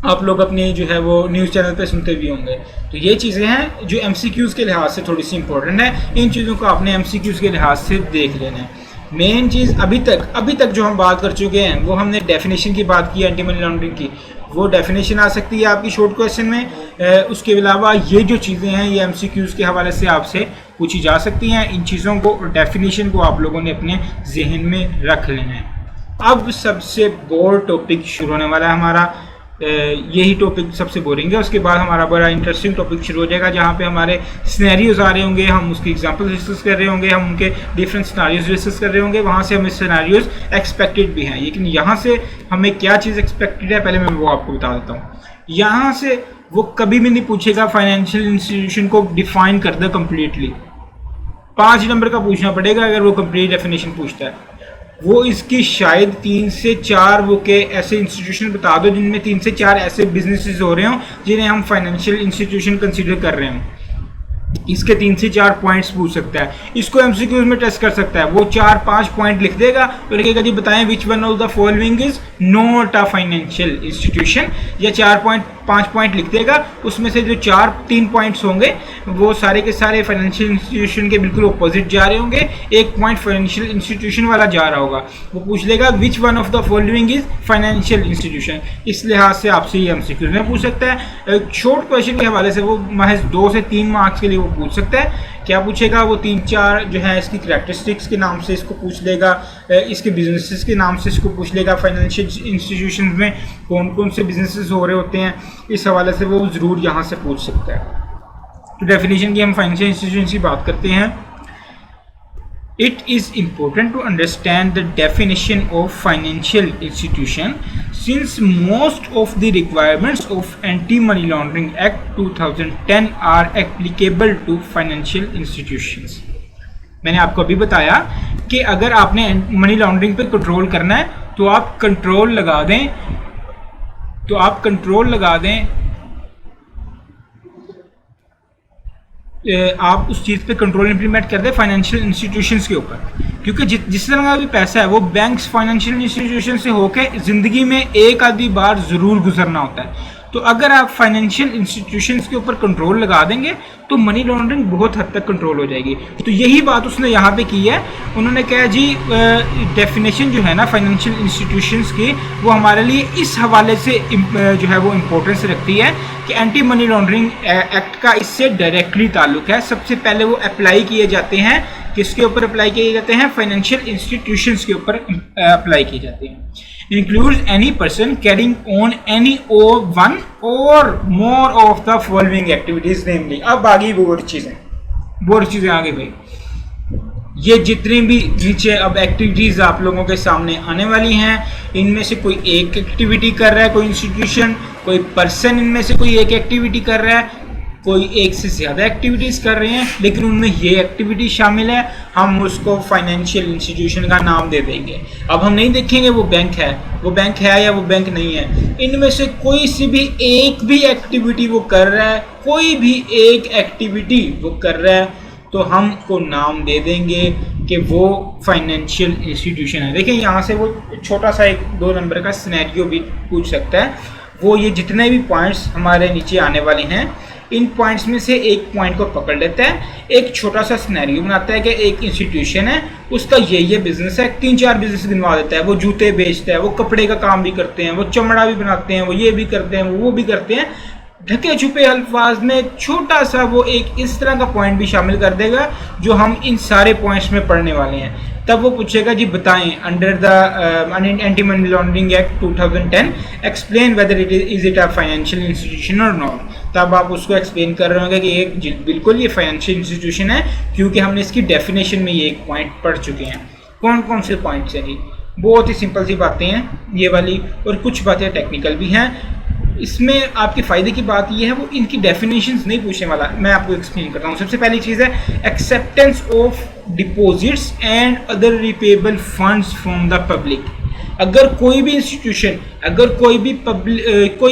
आप लोग अपने जो है वो न्यूज़ चैनल पे सुनते भी होंगे। तो ये चीज़ें हैं जो MCQs के लिहाज से थोड़ी सी इंपॉर्टेंट है, इन चीज़ों को आपने MCQs के लिहाज से देख लेना है। मेन चीज़ अभी तक जो हम बात कर चुके हैं वो हमने डेफिनेशन की बात की, एंटी मनी लॉन्ड्रिंग की, वो डेफिनेशन आ सकती है आपकी शॉर्ट क्वेश्चन में। उसके अलावा ये जो चीज़ें हैं ये MCQs के हवाले से आपसे पूछी जा सकती हैं। इन चीज़ों को, डेफिनेशन को आप लोगों ने अपने जहन में रख लेना है। अब सबसे बोर टॉपिक शुरू होने वाला है हमारा, यही टॉपिक सबसे बोरिंग है। उसके बाद हमारा बड़ा इंटरेस्टिंग टॉपिक शुरू हो जाएगा, जहाँ पे हमारे सिनेरियोज आ रहे होंगे, हम उसकी एग्जांपल्स डिस्कस कर रहे होंगे, हम उनके डिफरेंट सिनेरियोज डिस्कस कर रहे होंगे। वहाँ से हमें सिनेरियोज एक्सपेक्टेड भी हैं, लेकिन यहाँ से हमें क्या चीज़ एक्सपेक्टेड है पहले मैं वो आपको बता देता हूँ। यहाँ से वो कभी भी नहीं पूछेगा फाइनेंशियल इंस्टीट्यूशन को डिफाइन कर दे कम्प्लीटली, 5 नंबर का पूछना पड़ेगा अगर वो कंप्लीट डेफिनेशन पूछता है। वो इसकी शायद 3 से 4 वो के ऐसे इंस्टीट्यूशन बता दो जिनमें 3 से 4 ऐसे बिजनेसेस हो रहे हों जिन्हें हम फाइनेंशियल इंस्टीट्यूशन कंसीडर कर रहे हैं। इसके 3 से 4 पॉइंट्स पूछ सकता है, इसको MCQs में टेस्ट कर सकता है। वो 4-5 पॉइंट लिख देगा और लिखेगा जी बताएं which one of the following is not a financial institution, या 4-5 पॉइंट लिख देगा। उसमें से जो 3 पॉइंट्स होंगे वो सारे के सारे फाइनेंशियल इंस्टीट्यूशन के बिल्कुल अपोजिट जा रहे होंगे, एक पॉइंट फाइनेंशियल इंस्टीट्यूशन वाला जा रहा होगा। वो पूछ लेगा which one of the following is financial institution. इस लिहाज से आपसे ये MCQs में पूछ सकता है। शॉर्ट क्वेश्चन के हवाले से वो महज 2 से 3 मार्क्स के लिए वो पूछ सकता है। क्या पूछेगा? वो 3-4 जो है इसकी करैक्टरिस्टिक्स के नाम से इसको पूछ लेगा, इसके बिजनेसेस के नाम से इसको पूछ लेगा, फाइनेंशियल इंस्टीट्यूशन में कौन कौन से बिजनेसेस हो रहे होते हैं, इस हवाले से वो ज़रूर यहाँ से पूछ सकता है। तो डेफिनेशन की हम फाइनेंशियल इंस्टीट्यूशन की बात करते हैं। It is important to understand the definition of financial institution since most of the requirements of Anti-Money Laundering Act 2010 are applicable to financial institutions. मैंने आपको अभी बताया कि अगर आपने मनी लॉन्ड्रिंग पे कंट्रोल करना है तो आप कंट्रोल लगा दें, आप उस चीज़ पे कंट्रोल इंप्लीमेंट कर दें फाइनेंशियल इंस्टीट्यूशंस के ऊपर, क्योंकि जिस तरह का भी पैसा है वो बैंक्स फाइनेंशियल इंस्टीट्यूशन से होके ज़िंदगी में एक आधी बार ज़रूर गुजरना होता है। तो अगर आप फाइनेंशियल इंस्टीट्यूशंस के ऊपर कंट्रोल लगा देंगे तो मनी लॉन्ड्रिंग बहुत हद तक कंट्रोल हो जाएगी। तो यही बात उसने यहाँ पे की है। उन्होंने कहा जी डेफिनेशन जो है ना फाइनेंशियल इंस्टीट्यूशंस की, वो हमारे लिए इस हवाले से जो है वो इम्पोर्टेंस रखती है कि एंटी मनी लॉन्ड्रिंग एक्ट का इससे डायरेक्टली ताल्लुक है। सबसे पहले वो अप्लाई किए जाते हैं, किसके ऊपर अप्लाई किए जाते हैं? फाइनेंशियल इंस्टीट्यूशंस के ऊपर अप्लाई किए जाते हैं। includes any person carrying on any or one or more of the following activities namely। अब आगे बोर्ड चीजें आ गई भाई। ये जितनी भी नीचे अब एक्टिविटीज आप लोगों के सामने आने वाली हैं, इनमें से कोई एक एक्टिविटी कर रहा है कोई इंस्टीट्यूशन, कोई पर्सन इनमें से कोई एक एक्टिविटी कर रहा है, कोई एक से ज़्यादा एक्टिविटीज कर रहे हैं, लेकिन उनमें ये एक्टिविटी शामिल है, हम उसको फाइनेंशियल इंस्टीट्यूशन का नाम दे देंगे। अब हम नहीं देखेंगे वो बैंक है या वो बैंक नहीं है, इनमें से कोई सी भी एक भी एक्टिविटी वो कर रहा है, कोई भी एक एक्टिविटी वो कर रहा है, तो हम को नाम दे देंगे कि वो फाइनेंशियल इंस्टीट्यूशन है। देखिए यहाँ से वो छोटा सा 1-2 नंबर का सिनेरियो भी पूछ सकता है। वो ये जितने भी पॉइंट्स हमारे नीचे आने वाले हैं, इन पॉइंट्स में से एक पॉइंट को पकड़ लेता है, एक छोटा सा सिनेरियो बनाता है कि एक इंस्टीट्यूशन है, उसका ये बिजनेस है, 3-4 बिजनेस गिनवा देता है। वो जूते बेचता है, वो कपड़े का काम भी करते हैं, वो चमड़ा भी बनाते हैं, वो ये भी करते हैं, वो भी करते हैं। ढके छुपे अल्फाज में छोटा सा वो एक इस तरह का पॉइंट भी शामिल कर देगा जो हम इन सारे पॉइंट्स में पढ़ने वाले हैं। तब वो पूछेगा जी बताएं under the anti money laundering act 2010 explain whether is it a financial institution और नॉट। तब आप उसको एक्सप्लेन कर रहे होंगे कि ये बिल्कुल ये फाइनेंशियल इंस्टीट्यूशन है, क्योंकि हमने इसकी डेफिनेशन में ये एक पॉइंट पढ़ चुके हैं। कौन कौन से पॉइंट्स हैं जी? बहुत ही सिंपल सी बातें हैं ये वाली, और कुछ बातें टेक्निकल भी हैं। इसमें आपके फ़ायदे की बात यह है वो इनकी डेफिनेशंस नहीं पूछने वाला, मैं आपको एक्सप्लेन करता हूँ। सबसे पहली चीज़ है acceptance of deposits and other repayable funds from the public. अगर कोई भी इंस्टीट्यूशन, अगर कोई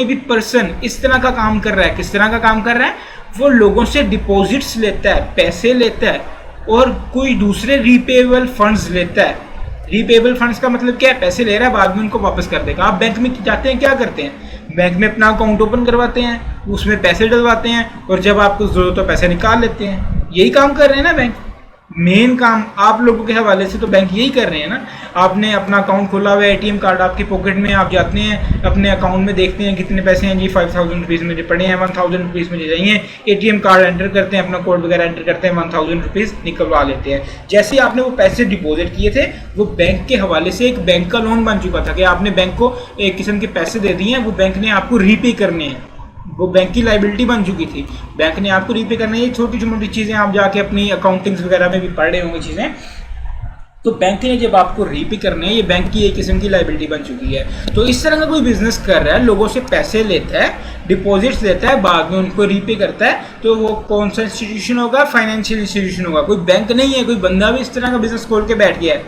भी पर्सन इस तरह का काम कर रहा है, किस तरह का काम कर रहा है, वो लोगों से डिपॉजिट्स लेता है, पैसे लेता है, और कोई दूसरे रिपेबल फंड्स लेता है। रिपेबल फंड्स का मतलब क्या है? पैसे ले रहा है, बाद में उनको वापस कर देगा। आप बैंक में जाते हैं, क्या करते हैं? बैंक में अपना अकाउंट ओपन करवाते हैं, उसमें पैसे डलवाते हैं, और जब आपको जरूरत हो पैसे निकाल लेते हैं। यही काम कर रहे हैं ना बैंक। मेन काम आप लोगों के हवाले से तो बैंक यही कर रहे हैं ना। आपने अपना अकाउंट खोला हुआ है, एटीएम कार्ड आपकी पॉकेट में, आप जाते हैं अपने अकाउंट में, देखते हैं कितने पैसे हैं जी, 5000 रुपीज़ मुझे पड़े हैं, 1000 रुपीज़ मुझे चाहिए, एटीएम कार्ड एंटर करते हैं, अपना कोड वगैरह एंटर करते हैं, 1000 रुपीज़ निकलवा लेते हैं। जैसे ही आपने वो पैसे डिपॉजिट किए थे, वो बैंक के हवाले से एक बैंक का लोन बन चुका था कि आपने बैंक को एक किस्म के पैसे दे दिए हैं, वो बैंक ने आपको रीपे करने हैं, वो बैंक की लाइबिलिटी बन चुकी थी, बैंक ने आपको रीपे करना है। ये छोटी छोटी चीज़ें आप जाके अपनी अकाउंटिंग्स वगैरह में भी पढ़ रहे होंगे चीज़ें। तो बैंक ने जब आपको रीपे करने हैं, ये बैंक की एक किस्म की लाइबिलिटी बन चुकी है। तो इस तरह का कोई बिजनेस कर रहा है, लोगों से पैसे लेता है, डिपॉजिट्स लेता है, बाद में उनको रीपे करता है, तो वो कौन सा इंस्टीट्यूशन होगा? फाइनेंशियल इंस्टीट्यूशन होगा। कोई बैंक नहीं है, कोई बंदा भी इस तरह का बिजनेस खोल के बैठ गया है।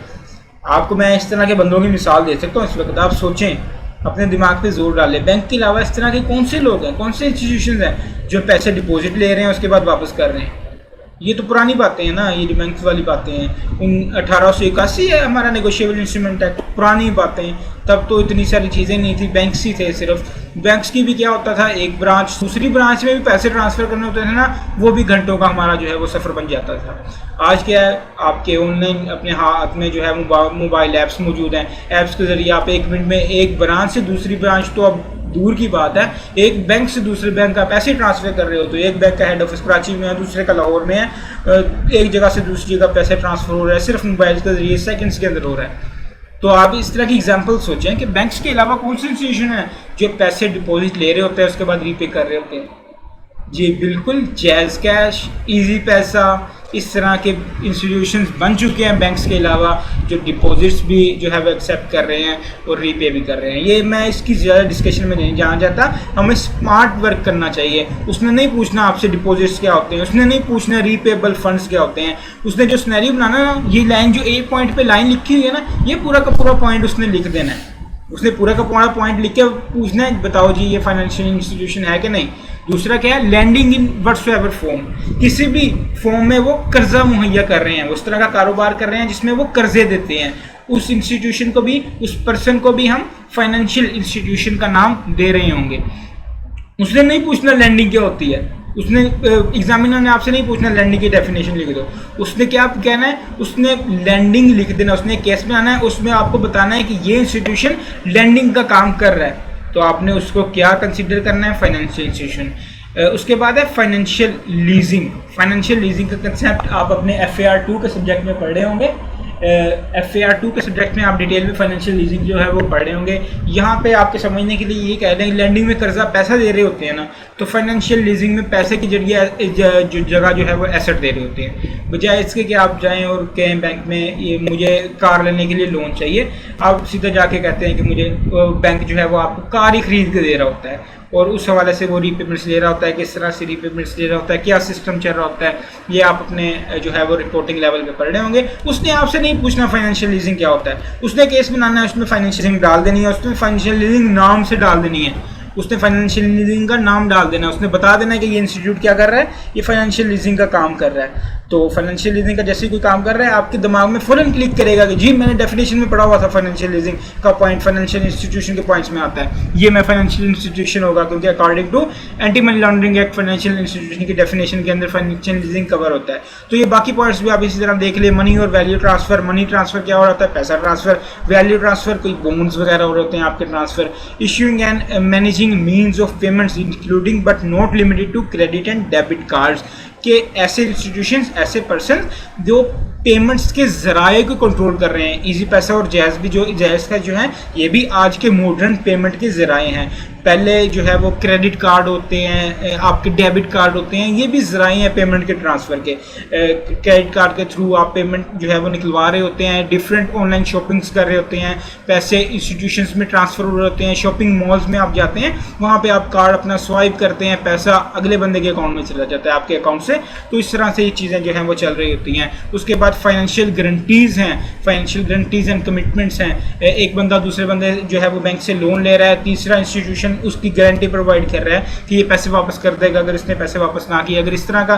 आपको मैं इस तरह के बंदों की मिसाल दे सकता हूँ इस वक्त। आप सोचें, अपने दिमाग पे जोर डालें, बैंक के अलावा इस तरह के कौन से लोग हैं, कौन से इंस्टीट्यूशन हैं जो पैसे डिपॉजिट ले रहे हैं उसके बाद वापस कर रहे हैं? ये तो पुरानी बातें हैं ना, ये जो बैंक वाली बातें हैं। 1881 है हमारा नेगोशिएबल इंस्ट्रूमेंट एक्ट, पुरानी बातें। तब तो इतनी सारी चीज़ें नहीं थी, बैंक्स ही थे सिर्फ। बैंक्स की भी क्या होता था, एक ब्रांच दूसरी ब्रांच में भी पैसे ट्रांसफ़र करने होते थे ना, वो भी घंटों का हमारा जो है वो सफ़र बन जाता था। आज क्या है, आपके ऑनलाइन अपने हाथ में जो है मोबाइल ऐप्स मौजूद हैं। ऐप्स के ज़रिए आप 1 मिनट में एक ब्रांच से दूसरी ब्रांच, तो अब दूर की बात है, एक बैंक से दूसरे बैंक का पैसे ट्रांसफ़र कर रहे हो, तो एक बैंक का हेड ऑफिस कराची में है, दूसरे का लाहौर में है, एक जगह से दूसरी जगह पैसे ट्रांसफ़र हो रहा है सिर्फ मोबाइल के ज़रिए, सेकंड्स के अंदर हो रहा है। तो आप इस तरह की एग्जांपल सोचें कि बैंक्स के अलावा कौन सी इंस्टीट्यूशन है जो पैसे डिपॉजिट ले रहे होते हैं उसके बाद रीपे कर रहे होते हैं? जी बिल्कुल, जैज़ कैश, इजी पैसा, इस तरह के इंस्टीट्यूशंस बन चुके हैं बैंक्स के अलावा, जो डिपॉजिट्स भी जो है वो एक्सेप्ट कर रहे हैं और रीपे भी कर रहे हैं। ये मैं इसकी ज़्यादा डिस्कशन में नहीं जाना चाहता। हमें स्मार्ट वर्क करना चाहिए। उसने नहीं पूछना आपसे डिपॉजिट्स क्या होते हैं, उसने नहीं पूछना रीपेबल फंड्स क्या होते हैं। उसने जो सिनेरियो बनाना ना, ये लाइन जो एक पॉइंट पे लाइन लिखी हुई है ना, ये पूरा का पूरा पॉइंट उसने लिख देना है। उसने पूरा का पूरा पॉइंट लिख के पूछना है, बताओ जी ये फाइनेंशियल इंस्टीट्यूशन है कि नहीं। दूसरा क्या है, लैंडिंग इन व्हाटसोएवर फॉर्म, किसी भी फॉर्म में वो कर्जा मुहैया कर रहे हैं, उस तरह का कारोबार कर रहे हैं जिसमें वो कर्जे देते हैं। उस इंस्टीट्यूशन को भी, उस पर्सन को भी हम फाइनेंशियल इंस्टीट्यूशन का नाम दे रहे होंगे। उसने नहीं पूछना लैंडिंग क्या होती है, उसने एग्जामिनर ने आपसे नहीं पूछना लैंडिंग की डेफिनेशन लिख दो। उसने क्या कहना है, उसने लैंडिंग लिख देना, उसने केस में आना है, उसमें आपको बताना है कि ये इंस्टीट्यूशन लैंडिंग का काम कर रहा है, तो आपने उसको क्या कंसीडर करना है, फाइनेंशियल इंस्टीट्यूशन। उसके बाद है फाइनेंशियल लीजिंग। फाइनेंशियल लीजिंग का कंसेप्ट आप अपने FAR 2 के सब्जेक्ट में पढ़ रहे होंगे। FAR 2 के सब्जेक्ट में आप डिटेल में फाइनेंशियल लीजिंग जो है वो पढ़ रहे होंगे। यहाँ पे आपके समझने के लिए ये कह रहे हैं लैंडिंग में कर्जा पैसा दे रहे होते हैं ना, तो फाइनेंशियल लीजिंग में पैसे के जरिए जो जगह जो है वो एसेट दे रहे होते हैं, बजाय इसके कि आप जाएं और कहें बैंक में ये मुझे कार लेने के लिए लोन चाहिए, आप सीधा जाके कहते हैं कि मुझे बैंक जो है वो आपको कार ही खरीद के दे रहा होता है और उस हवाले से वो रीपेमेंट्स ले रहा होता है, किस तरह से रीपेमेंट्स ले रहा होता है, क्या सिस्टम चल रहा होता है, ये आप अपने जो है वो रिपोर्टिंग लेवल पे पढ़ रहे होंगे। उसने आपसे नहीं पूछना फाइनेंशियल लीजिंग क्या होता है, उसने केस बनाना है, उसमें फाइनेंशियल लीजिंग डाल देनी है, उसमें फाइनेंशियल लीजिंग नाम से डाल देनी है, उसने फाइनेंशियल लीजिंग का नाम डाल देना है, उसने बता देना है कि ये इंस्टीट्यूट क्या कर रहा है, ये फाइनेंशियल लीजिंग का काम कर रहा है। तो फाइनेंशियल लीजिंग का जैसे कोई काम कर रहा है आपके दिमाग में फ़ौरन क्लिक करेगा कि जी मैंने डेफिनेशन में पढ़ा हुआ था फाइनेंशियल लीजिंग का पॉइंट फाइनेंशियल इंस्टीट्यूशन के पॉइंट्स में आता है, ये मैं फाइनेंशियल इंस्टीट्यूशन होगा क्योंकि according to anti money laundering act financial institution की डेफिनेशन के अंदर फाइनेंशियल लीजिंग कवर होता है। तो ये बाकी पॉइंट्स भी आप इसी तरह देख ले। मनी और वैल्यू ट्रांसफर, मनी ट्रांसफर क्या हो रहा होता है, पैसा ट्रांसफर, वैल्यू ट्रांसफर कोई बॉन्ड्स वगैरह हो रहे होते हैं आपके transfer, issuing and managing means of payments including but not limited to credit and debit cards, के ऐसे इंस्टीट्यूशंस ऐसे पर्सन जो पेमेंट्स के ज़राए को कंट्रोल कर रहे हैं। इजी पैसा और जैज़ भी जो जैज़ का जो है ये भी आज के मॉडर्न पेमेंट के ज़राए हैं। पहले जो है वो क्रेडिट कार्ड होते हैं, आपके डेबिट कार्ड होते हैं, ये भी ज़राए हैं पेमेंट के ट्रांसफ़र के। क्रेडिट कार्ड के थ्रू आप पेमेंट जो है वो निकलवा रहे होते हैं, डिफरेंट ऑनलाइन शॉपिंग्स कर रहे होते हैं, पैसे इंस्टीट्यूशंस में ट्रांसफ़र हो रहे होते हैं, शॉपिंग मॉल्स में आप जाते हैं वहाँ पे आप कार्ड अपना स्वाइप करते हैं, पैसा अगले बंदे के अकाउंट में चला जाता है आपके अकाउंट से। तो इस तरह से ये चीज़ें जो हैं वो चल रही होती हैं। उसके बाद फाइनेंशियल गारंटीज़ हैं, फाइनेंशियल गारंटीज़ एंड कमिटमेंट्स हैं। एक बंदा दूसरे बंदे जो है वो बैंक से लोन ले रहा है, तीसरा इंस्टीट्यूशन उसकी गारंटी प्रोवाइड कर रहा है कि ये पैसे वापस कर देगा अगर इसने पैसे वापस ना किए, अगर इस तरह का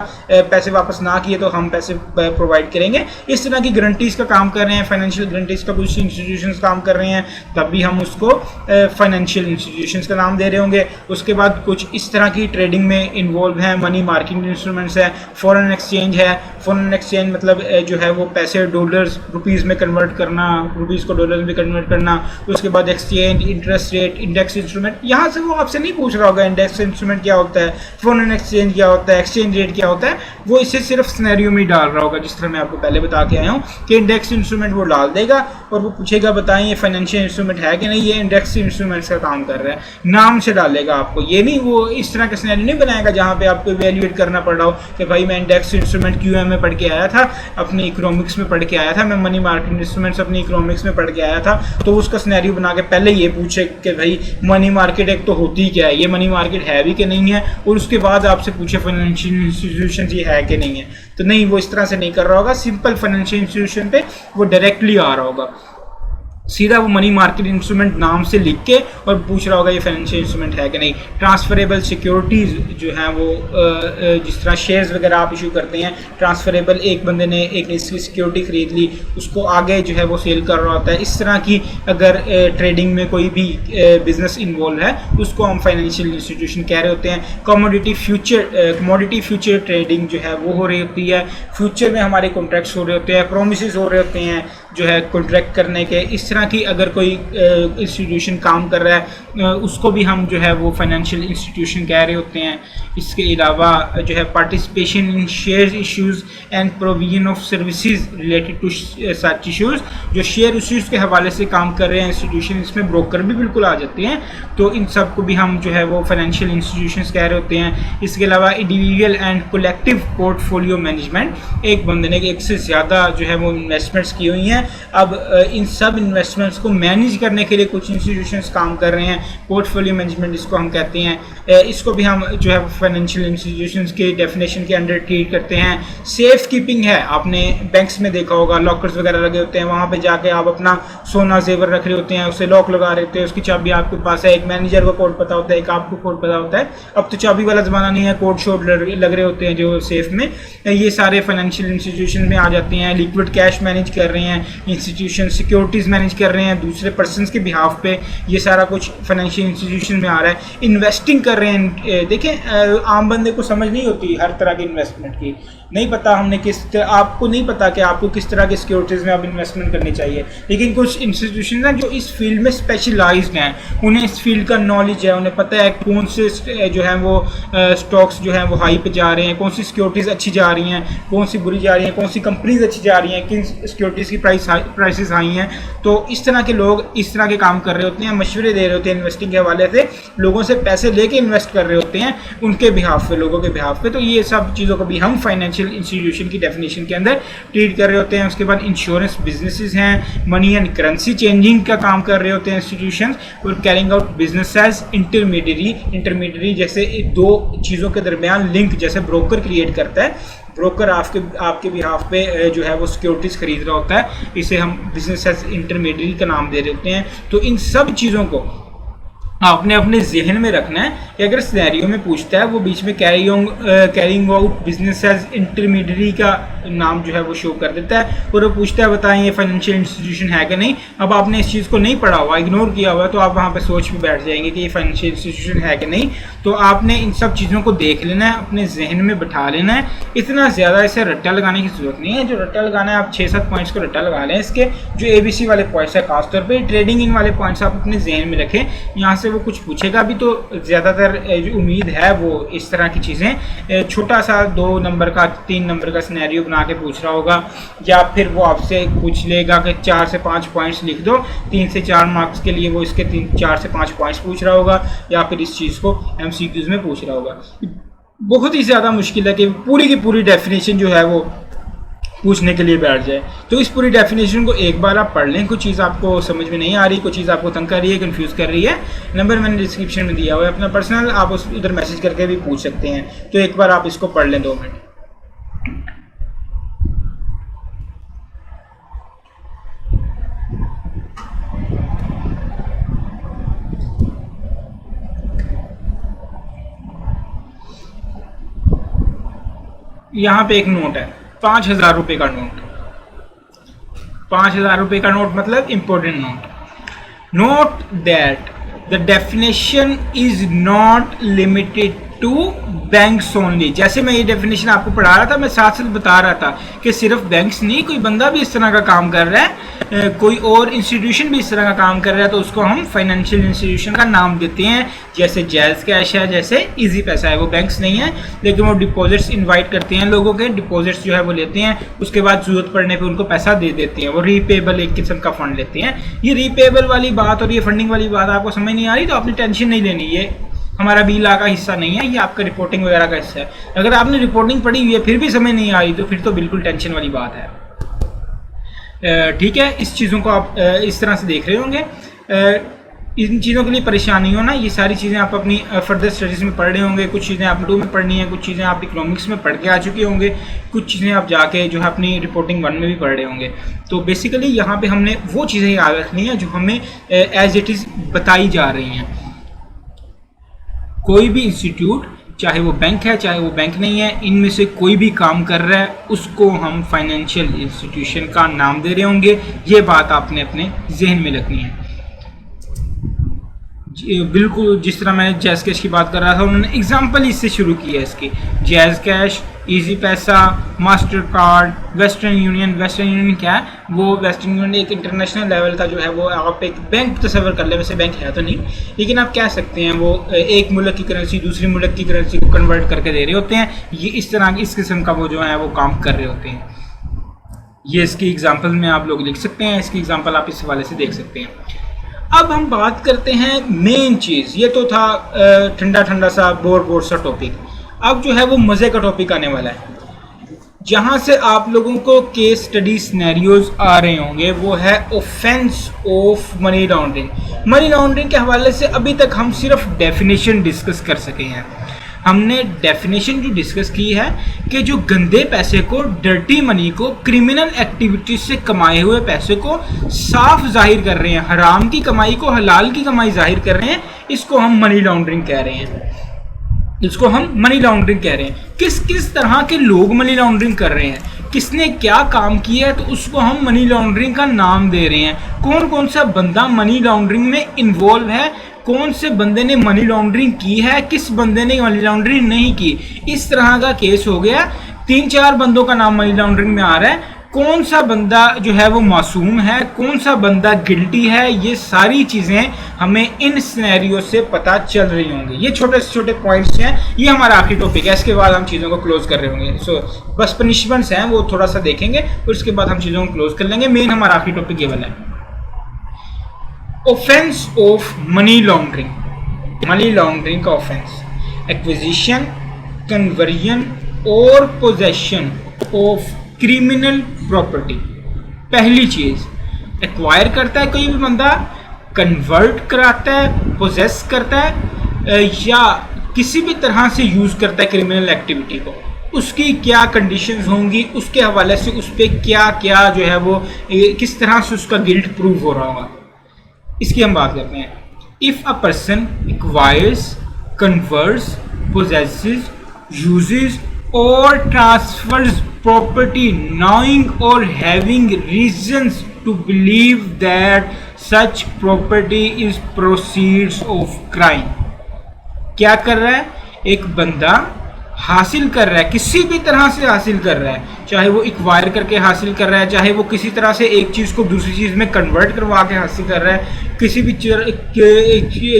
पैसे वापस ना किए तो हम पैसे प्रोवाइड करेंगे। इस तरह की गारंटीज़ का काम कर रहे हैं, फाइनेंशियल गारंटीज़ का कुछ इंस्टीट्यूशंस काम कर रहे हैं, तब भी हम उसको फाइनेंशियल इंस्टीट्यूशंस का नाम दे रहे होंगे। उसके बाद कुछ इस तरह की ट्रेडिंग में इन्वॉल्व हैं, मनी मार्केट इंस्ट्रूमेंट्स है, फॉरेन एक्सचेंज है। फॉरेन एक्सचेंज मतलब जो है वो पैसे डॉलर्स रुपीज़ में कन्वर्ट करना, रुपीज़ को डॉलर्स में कन्वर्ट करना। उसके बाद exchange, interest rate, index instrument, यहाँ से वो आपसे नहीं पूछ रहा होगा इंडेक्स इंस्ट्रूमेंट क्या होता है, फॉरेन एक्सचेंज क्या होता है, एक्सचेंज रेट क्या होता है, वो इसे सिर्फ सिनेरियो में डाल रहा होगा जिस तरह मैं आपको पहले बता के आया हूँ कि इंडेक्स इंस्ट्रूमेंट वो डाल देगा और वो पूछेगा बताएं ये फाइनेंशियल इंस्ट्रूमेंट है कि नहीं, ये इंडेक्स इंस्ट्रूमेंट्स का काम कर रहा है, नाम से डालेगा आपको। ये नहीं वो इस तरह का सिनेरियो नहीं बनाएगा जहाँ पे आपको इवैल्यूएट करना पड़ रहा हो कि भाई मैं इंडेक्स इंस्ट्रूमेंट QM में पढ़ के आया था, अपनी इकोनॉमिक्स में पढ़ के आया था, मैं मनी मार्केट इंस्ट्रूमेंट्स अपनी इकोनॉमिक्स में पढ़ के आया था, तो उसका सिनेरियो बना के पहले ये पूछे कि भाई मनी मार्केट एक तो होती क्या है, ये मनी मार्केट है भी कि नहीं है, और उसके बाद आपसे पूछे फाइनेंशियल इंस्टीट्यूशन ये है कि नहीं है। तो नहीं, वो इस तरह से नहीं कर रहा होगा, सिंपल फाइनेंशियल इंस्टीट्यूशन पे वो डायरेक्टली आ रहा होगा, सीधा वो मनी मार्केट इंस्ट्रूमेंट नाम से लिख के और पूछ रहा होगा ये फाइनेंशियल इंस्ट्रूमेंट है कि नहीं। ट्रांसफरेबल सिक्योरिटीज़ जो हैं वो जिस तरह शेयर्स वगैरह आप इशू करते हैं, ट्रांसफरेबल, एक बंदे ने एक इसकी सिक्योरिटी खरीद ली, उसको आगे जो है वो सेल कर रहा होता है। इस तरह की अगर ट्रेडिंग में कोई भी बिजनेस इन्वॉल्व है उसको हम फाइनेंशियल इंस्टीट्यूशन कह रहे होते हैं। कमोडिटी फ्यूचर ट्रेडिंग जो है वो हो रही होती है, फ्यूचर में हमारे कॉन्ट्रैक्ट्स हो रहे होते हैं, प्रोमिसेस हो रहे होते हैं जो है कॉन्ट्रैक्ट करने के। इस तरह की अगर कोई इंस्टीट्यूशन काम कर रहा है उसको भी हम जो है वो फाइनेंशियल इंस्टीट्यूशन कह रहे होते हैं। इसके अलावा जो है participation in share issues and provision of services related to such issues, जो शेयर इश्यूज के हवाले से काम कर रहे हैं इंस्टीट्यूशन, इसमें ब्रोकर भी बिल्कुल आ जाते हैं, तो इन सब को भी हम जो है वो फाइनेंशियल इंस्टीट्यूशंस कह रहे होते हैं। इसके अलावा individual and collective portfolio management, एक बंदे ने एक से ज़्यादा जो है वो इन्वेस्टमेंट्स की हुई हैं, अब इन सब इन्वेस्टमेंट्स को मैनेज करने के लिए कुछ इंस्टीट्यूशंस काम कर रहे हैं, पोर्टफोलियो मैनेजमेंट इसको हम कहते हैं। इसको भी हम जो है फाइनेंशियल इंस्टीट्यूशंस के डेफिनेशन के अंडर ट्रीट करते हैं। सेफ कीपिंग है, आपने बैंक्स में देखा होगा लॉकर्स वगैरह लगे होते हैं, वहाँ पे जाके आप अपना सोना जेवर रख रहे होते हैं, उसे लॉक लगा रहे होते हैं, उसकी चाबी आपके पास है, एक मैनेजर को कोड पता होता है, एक आपको कोड पता होता है। अब तो चाबी वाला ज़माना नहीं है, कोड शोड लग रहे होते हैं जो सेफ में, ये सारे फाइनेंशियल इंस्टीट्यूशन में आ जाते हैं। लिक्विड कैश मैनेज कर रहे हैं इंस्टीट्यूशन, सिक्योरिटीज़ मैनेज कर रहे हैं दूसरे पर्सन के बिहाफ पे, ये सारा कुछ फाइनेंशियल इंस्टीट्यूशन में आ रहा है। इन्वेस्टिंग कर रहे हैं, देखें आम बंदे को समझ नहीं होती हर तरह की इन्वेस्टमेंट की, नहीं पता हमने आपको नहीं पता कि आपको किस तरह के सिक्योरिटीज़ में आप इन्वेस्टमेंट करनी चाहिए, लेकिन कुछ इंस्टीट्यूशन हैं जो इस फील्ड में स्पेशलाइज्ड हैं, उन्हें इस फील्ड का नॉलेज है, उन्हें पता है कौन से जो है वो स्टॉक्स जो हैं वो हाई पे जा रहे हैं, कौन सी सिक्योरिटीज़ अच्छी जा रही हैं, कौन सी बुरी जा रही हैं, कौन सी कंपनीज अच्छी जा रही हैं, किन सिक्योरिटीज़ की प्राइसेस हाई हैं। तो इस तरह के लोग इस तरह के काम कर रहे होते हैं, मशवरे दे रहे होते हैं इन्वेस्टिंग के हवाले से, लोगों से पैसे लेके इन्वेस्ट कर रहे होते हैं उनके बिहाफ पे, लोगों के बिहाफ पे। तो ये सब चीज़ों को भी हम फाइनेंशियल इंस्टीट्यूशन की डेफिनेशन के अंदर ट्रीट कर रहे होते हैं। उसके बाद इंश्योरेंस बिजनेसेस हैं, मनी एंड करेंसी चेंजिंग का काम कर रहे होते हैं इंस्टीट्यूशन, और carrying out business as intermediary जैसे दो चीज़ों के दरमियान लिंक, जैसे ब्रोकर क्रिएट करता है, ब्रोकर आपके बिहाफ पे जो है वो सिक्योरिटीज़ खरीद रहा होता है, इसे हम बिजनेस एज इंटरमीडियरी का नाम दे रहे होते हैं। तो इन सब चीज़ों को आपने अपने जहन में रखना है कि अगर सिनेरियो में पूछता है वो बीच में carrying out business as intermediary का नाम जो है वो शो कर देता है, और वो पूछता है बताएं ये फाइनेंशियल इंस्टीट्यूशन है कि नहीं। अब आपने इस चीज़ को नहीं पढ़ा हुआ, इग्नोर किया हुआ, तो आप वहाँ पे सोच में बैठ जाएंगे कि ये फाइनेंशियल इंस्टीट्यूशन है कि नहीं। तो आपने इन सब चीज़ों को देख लेना है, अपने जहन में बैठा लेना है, इतना ज़्यादा इसे रट्टा लगाने की ज़रूरत नहीं है। जो रट्टा लगाना है आप 6-7 पॉइंट्स को रट्टा लगा लें, इसके जो ABC वाले पॉइंट्स है खासतौर पर ट्रेडिंग इन वाले पॉइंट्स आप अपने जहन में रखें। यहाँ से वो कुछ पूछेगा भी तो ज़्यादातर जो उम्मीद है वो इस तरह की चीज़ें छोटा सा 2 नंबर का 3 नंबर का सिनेरियो बना के पूछ रहा होगा, या फिर वो आपसे पूछ लेगा कि 4 से 5 पॉइंट्स लिख दो, 3 से 4 मार्क्स के लिए वो इसके 4 से 5 पॉइंट्स पूछ रहा होगा, या फिर इस चीज़ को MCQs में पूछ रहा होगा। बहुत ही ज़्यादा मुश्किल है कि पूरी की पूरी डेफिनेशन जो है वो पूछने के लिए बैठ जाए। तो इस पूरी डेफिनेशन को एक बार आप पढ़ लें, कुछ चीज़ आपको समझ में नहीं आ रही, कुछ चीज़ आपको तंग कर रही है, कंफ्यूज कर रही है, नंबर मैंने डिस्क्रिप्शन में दिया हुआ है अपना पर्सनल, आप उस उधर मैसेज करके भी पूछ सकते हैं। तो एक बार आप इसको पढ़ लें 2 मिनट। यहाँ पे एक नोट है, 5,000 रुपये का नोट, 5,000 रुपये का नोट मतलब important note that the definition is not limited to banks only. जैसे मैं ये डेफिनेशन आपको पढ़ा रहा था, मैं साथ साथ बता रहा था कि सिर्फ बैंक्स नहीं, कोई बंदा भी इस तरह का काम कर रहा है, कोई और इंस्टीट्यूशन भी इस तरह का काम कर रहा है, तो उसको हम फाइनेंशियल इंस्टीट्यूशन का नाम देते हैं। जैसे जैज़ कैश है, जैसे इजी पैसा है, वो बैंक्स नहीं है, लेकिन वो डिपॉजिट्स इनवाइट करते हैं लोगों के, डिपॉजिट्स जो है वो लेते हैं, उसके बाद जरूरत पड़ने पे उनको पैसा दे देते हैं, वो रीपेबल एक किस्म का फंड लेते हैं। ये रीपेबल वाली बात और ये फंडिंग वाली बात आपको समझ नहीं आ रही तो आपने टेंशन नहीं लेनी, ये हमारा बीला का हिस्सा नहीं है, ये आपका रिपोर्टिंग वगैरह का हिस्सा है। अगर आपने रिपोर्टिंग पढ़ी हुई है फिर भी समझ नहीं आ रही तो फिर तो बिल्कुल टेंशन वाली बात है। ठीक है, इस चीज़ों को आप इस तरह से देख रहे होंगे। इन चीज़ों के लिए परेशान नहीं होना, ये सारी चीज़ें आप अपनी फर्दर स्टडीज़ में पढ़ रहे होंगे, कुछ चीज़ें आप 2 में पढ़नी है, कुछ चीज़ें आप इकोनॉमिक्स में पढ़ के आ चुके होंगे, कुछ चीज़ें आप जाके जो है अपनी रिपोर्टिंग 1 में भी पढ़ रहे होंगे। तो बेसिकली यहाँ पे हमने वो चीज़ें याद रखनी है जो हमें एज इट इज़ बताई जा रही हैं। कोई भी इंस्टीट्यूट, चाहे वो बैंक है चाहे वो बैंक नहीं है, इनमें से कोई भी काम कर रहा है उसको हम फाइनेंशियल इंस्टीट्यूशन का नाम दे रहे होंगे। ये बात आपने अपने जहन में रखनी है। बिल्कुल जिस तरह मैंने जैज़ कैश की बात कर रहा था, उन्होंने एग्जाम्पल इससे शुरू की है इसकी। जैज़ कैश, इजी पैसा, master card, western union. Western union क्या है? वो वेस्टर्न यूनियन एक इंटरनेशनल लेवल का जो है वो आप एक बैंक तस्वर कर ले, वैसे बैंक है तो नहीं, लेकिन आप कह सकते हैं वो एक मुल्क की करेंसी दूसरी मुल्क की करेंसी को कन्वर्ट करके दे रहे होते हैं। ये इस तरह इस किस्म का वो जो है वो काम कर रहे होते हैं। ये इसकी एग्जाम्पल में आप लोग लिख सकते हैं, इसकी एग्जाम्पल आप इस हवाले से देख सकते हैं। अब हम बात करते हैं मेन चीज़, ये तो था ठंडा ठंडा सा बोर सा टॉपिक। अब जो है वो मज़े का टॉपिक आने वाला है, जहाँ से आप लोगों को केस स्टडी सिनेरियोज आ रहे होंगे, वो है offence of money laundering. Money laundering के हवाले से अभी तक हम सिर्फ डेफिनेशन डिस्कस कर सके हैं। हमने डेफिनेशन जो डिस्कस की है कि जो गंदे पैसे को, डर्टी मनी को, क्रिमिनल एक्टिविटीज से कमाए हुए पैसे को साफ जाहिर कर रहे हैं, हराम की कमाई को हलाल की कमाई जाहिर कर रहे हैं, इसको हम मनी लॉन्ड्रिंग कह रहे हैं। इसको हम मनी लॉन्ड्रिंग कह रहे हैं। किस किस तरह के लोग मनी लॉन्ड्रिंग कर रहे हैं, किसने क्या काम किया है, तो उसको हम मनी लॉन्ड्रिंग का नाम दे रहे हैं। कौन कौन सा बंदा मनी लॉन्ड्रिंग में इन्वॉल्व है, कौन से बंदे ने मनी लॉन्ड्रिंग की है, किस बंदे ने मनी लॉन्ड्रिंग नहीं की, इस तरह का केस हो गया। 3-4 बंदों का नाम मनी लॉन्ड्रिंग में आ रहा है। कौन सा बंदा जो है वो मासूम है, कौन सा बंदा गिल्टी है, ये सारी चीज़ें हमें इन सिनेरियो से पता चल रही होंगी। ये छोटे से छोटे पॉइंट्स हैं। ये हमारा आखिरी टॉपिक है, इसके बाद हम चीज़ों को क्लोज कर रहे होंगे। सो बस पनिशमेंट्स हैं वो थोड़ा सा देखेंगे, फिर उसके बाद हम चीज़ों को क्लोज कर लेंगे। मेन हमारा आखिरी टॉपिक ये वाला है, offence of money laundering. Money laundering का ऑफेंस, एक्विजिशन, कन्वर्जन और पोजेशन ऑफ क्रिमिनल प्रॉपर्टी। पहली चीज, एक्वायर करता है कोई भी बंदा, कन्वर्ट कराता है, पोजेस करता है या किसी भी तरह से यूज करता है क्रिमिनल एक्टिविटी को, उसकी क्या कंडीशंस होंगी, उसके हवाले से उस पर क्या क्या जो है वो किस तरह से उसका गिल्ट प्रूव हो रहा होगा, इसकी हम बात करते हैं। If a person acquires, converts, possesses, uses or transfers property knowing or having reasons to believe that such property is proceeds of crime। क्या कर रहा है, एक बंदा हासिल कर रहा है, किसी भी तरह से हासिल कर रहा है, चाहे वो एक्वायर करके हासिल कर रहा है, चाहे वो किसी तरह से एक चीज़ को दूसरी चीज़ में कन्वर्ट करवा के हासिल कर रहा है, किसी भी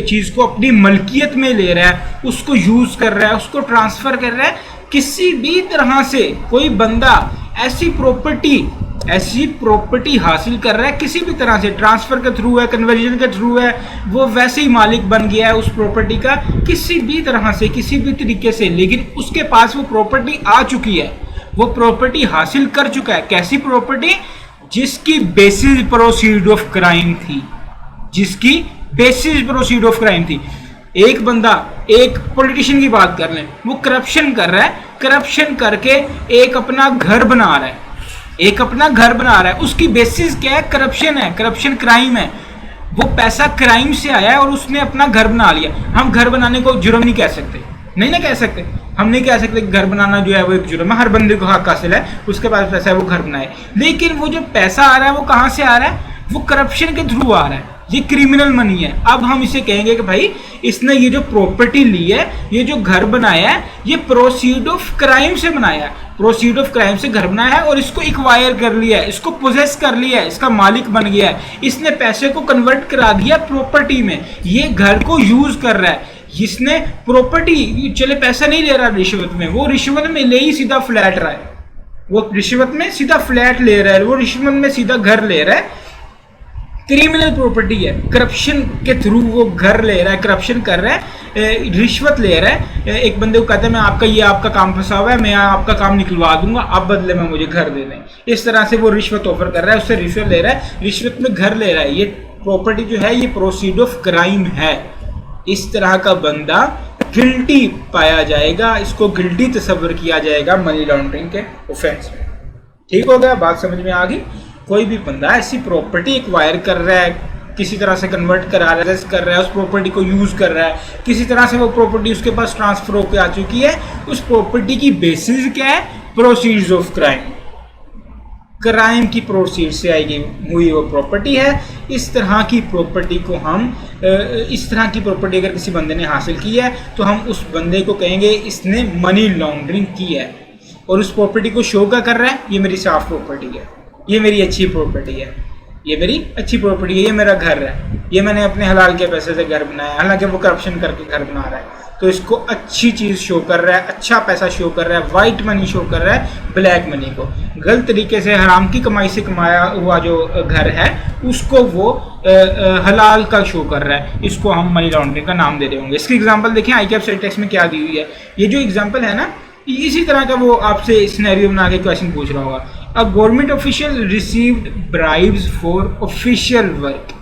चीज़ को अपनी मलकियत में ले रहा है, उसको यूज़ कर रहा है, उसको ट्रांसफ़र कर रहा है, किसी भी तरह से कोई बंदा ऐसी प्रॉपर्टी हासिल कर रहा है, किसी भी तरह से ट्रांसफर के थ्रू है, कन्वर्जन के थ्रू है, वो वैसे ही मालिक बन गया है उस प्रॉपर्टी का, किसी भी तरह से, किसी भी तरीके से, लेकिन उसके पास वो प्रॉपर्टी आ चुकी है, वो प्रॉपर्टी हासिल कर चुका है। कैसी प्रॉपर्टी? जिसकी बेसिस प्रोसीड ऑफ क्राइम थी, जिसकी बेसिस प्रोसीड ऑफ क्राइम थी। एक बंदा, एक पॉलिटिशियन की बात कर लें, वो करप्शन कर रहा है, करप्शन करके एक अपना घर बना रहा है, एक अपना घर बना रहा है, उसकी बेसिस क्या है? करप्शन है, करप्शन क्राइम है, वो पैसा क्राइम से आया है और उसने अपना घर बना लिया। हम घर बनाने को जुर्म नहीं कह सकते, नहीं ना कह सकते, हम नहीं कह सकते घर बनाना जो है वो एक जुर्म है, हर बंदे को हक हासिल है, उसके पास पैसा है वो घर बनाए। लेकिन वो जो पैसा आ रहा है वो कहाँ से आ रहा है? वो करप्शन के थ्रू आ रहा है, ये क्रिमिनल मनी है। अब हम इसे कहेंगे कि भाई इसने ये जो प्रॉपर्टी ली है, ये जो घर बनाया है, ये प्रोसीड ऑफ क्राइम से बनाया है, प्रोसीड ऑफ क्राइम से घर बनाया है और इसको एक्वायर कर लिया है, इसको पोजेस कर लिया है, इसका मालिक बन गया है, इसने पैसे को कन्वर्ट करा दिया प्रॉपर्टी में, ये घर को यूज कर रहा है। इसने प्रॉपर्टी, चले पैसा नहीं ले रहा रिश्वत में, वो रिश्वत में ले ही सीधा फ्लैट रहा है, वो रिश्वत में सीधा फ्लैट ले रहा है, वो रिश्वत में सीधा घर ले रहा है, क्रिमिनल प्रॉपर्टी है, करप्शन के थ्रू वो घर ले रहा है, करप्शन कर रहा है, रिश्वत ले रहा है। एक बंदे को कहता है मैं आपका काम फंसा हुआ है, मैं आपका काम निकलवा दूंगा, आप बदले में मुझे घर दे दें। इस तरह से वो रिश्वत ऑफर कर रहा है, उससे रिश्वत ले रहा है, रिश्वत में घर ले रहा है। ये प्रॉपर्टी जो है ये प्रोसीड ऑफ क्राइम है। इस तरह का बंदा गिल्टी पाया जाएगा, इसको गिल्टी तस्वर किया जाएगा मनी लॉन्ड्रिंग के ऑफेंस में। ठीक हो गया, बात समझ में आ गई। कोई भी बंदा ऐसी प्रॉपर्टी एक्वायर कर रहा है, किसी तरह से कन्वर्ट करा रहा है, कर रहा है, उस प्रॉपर्टी को यूज कर रहा है, किसी तरह से वो प्रॉपर्टी उसके पास ट्रांसफर होकर आ चुकी है, उस प्रॉपर्टी की बेसिस क्या है? प्रोसीड्स ऑफ क्राइम, क्राइम की प्रोसीड से आएगी हुई वो प्रॉपर्टी है। इस तरह की प्रॉपर्टी को हम इस तरह की प्रॉपर्टी अगर किसी बंदे ने हासिल की है तो हम उस बंदे को कहेंगे इसने मनी लॉन्ड्रिंग की है। और उस प्रॉपर्टी को शो क्या कर रहा है? ये मेरी साफ प्रॉपर्टी है, ये मेरी अच्छी प्रॉपर्टी है, ये मेरी अच्छी प्रॉपर्टी है, ये मेरा घर है, ये मैंने अपने हलाल के पैसे से घर बनाया, हालांकि वो करप्शन करके घर बना रहा है। तो इसको अच्छी चीज़ शो कर रहा है, अच्छा पैसा शो कर रहा है, वाइट मनी शो कर रहा है, ब्लैक मनी को गलत तरीके से हराम की कमाई से कमाया हुआ जो घर है उसको वो हलाल का शो कर रहा है। इसको हम मनी लॉन्ड्रिंग का नाम दे रहे होंगे। इसकी एग्जांपल देखें, ICAP सेल टेक्स्ट में क्या दी हुई है। ये जो एग्जांपल है ना, इसी तरह का वो आपसे सिनेरियो बना के क्वेश्चन पूछ रहा होगा। A government official received bribes for official work.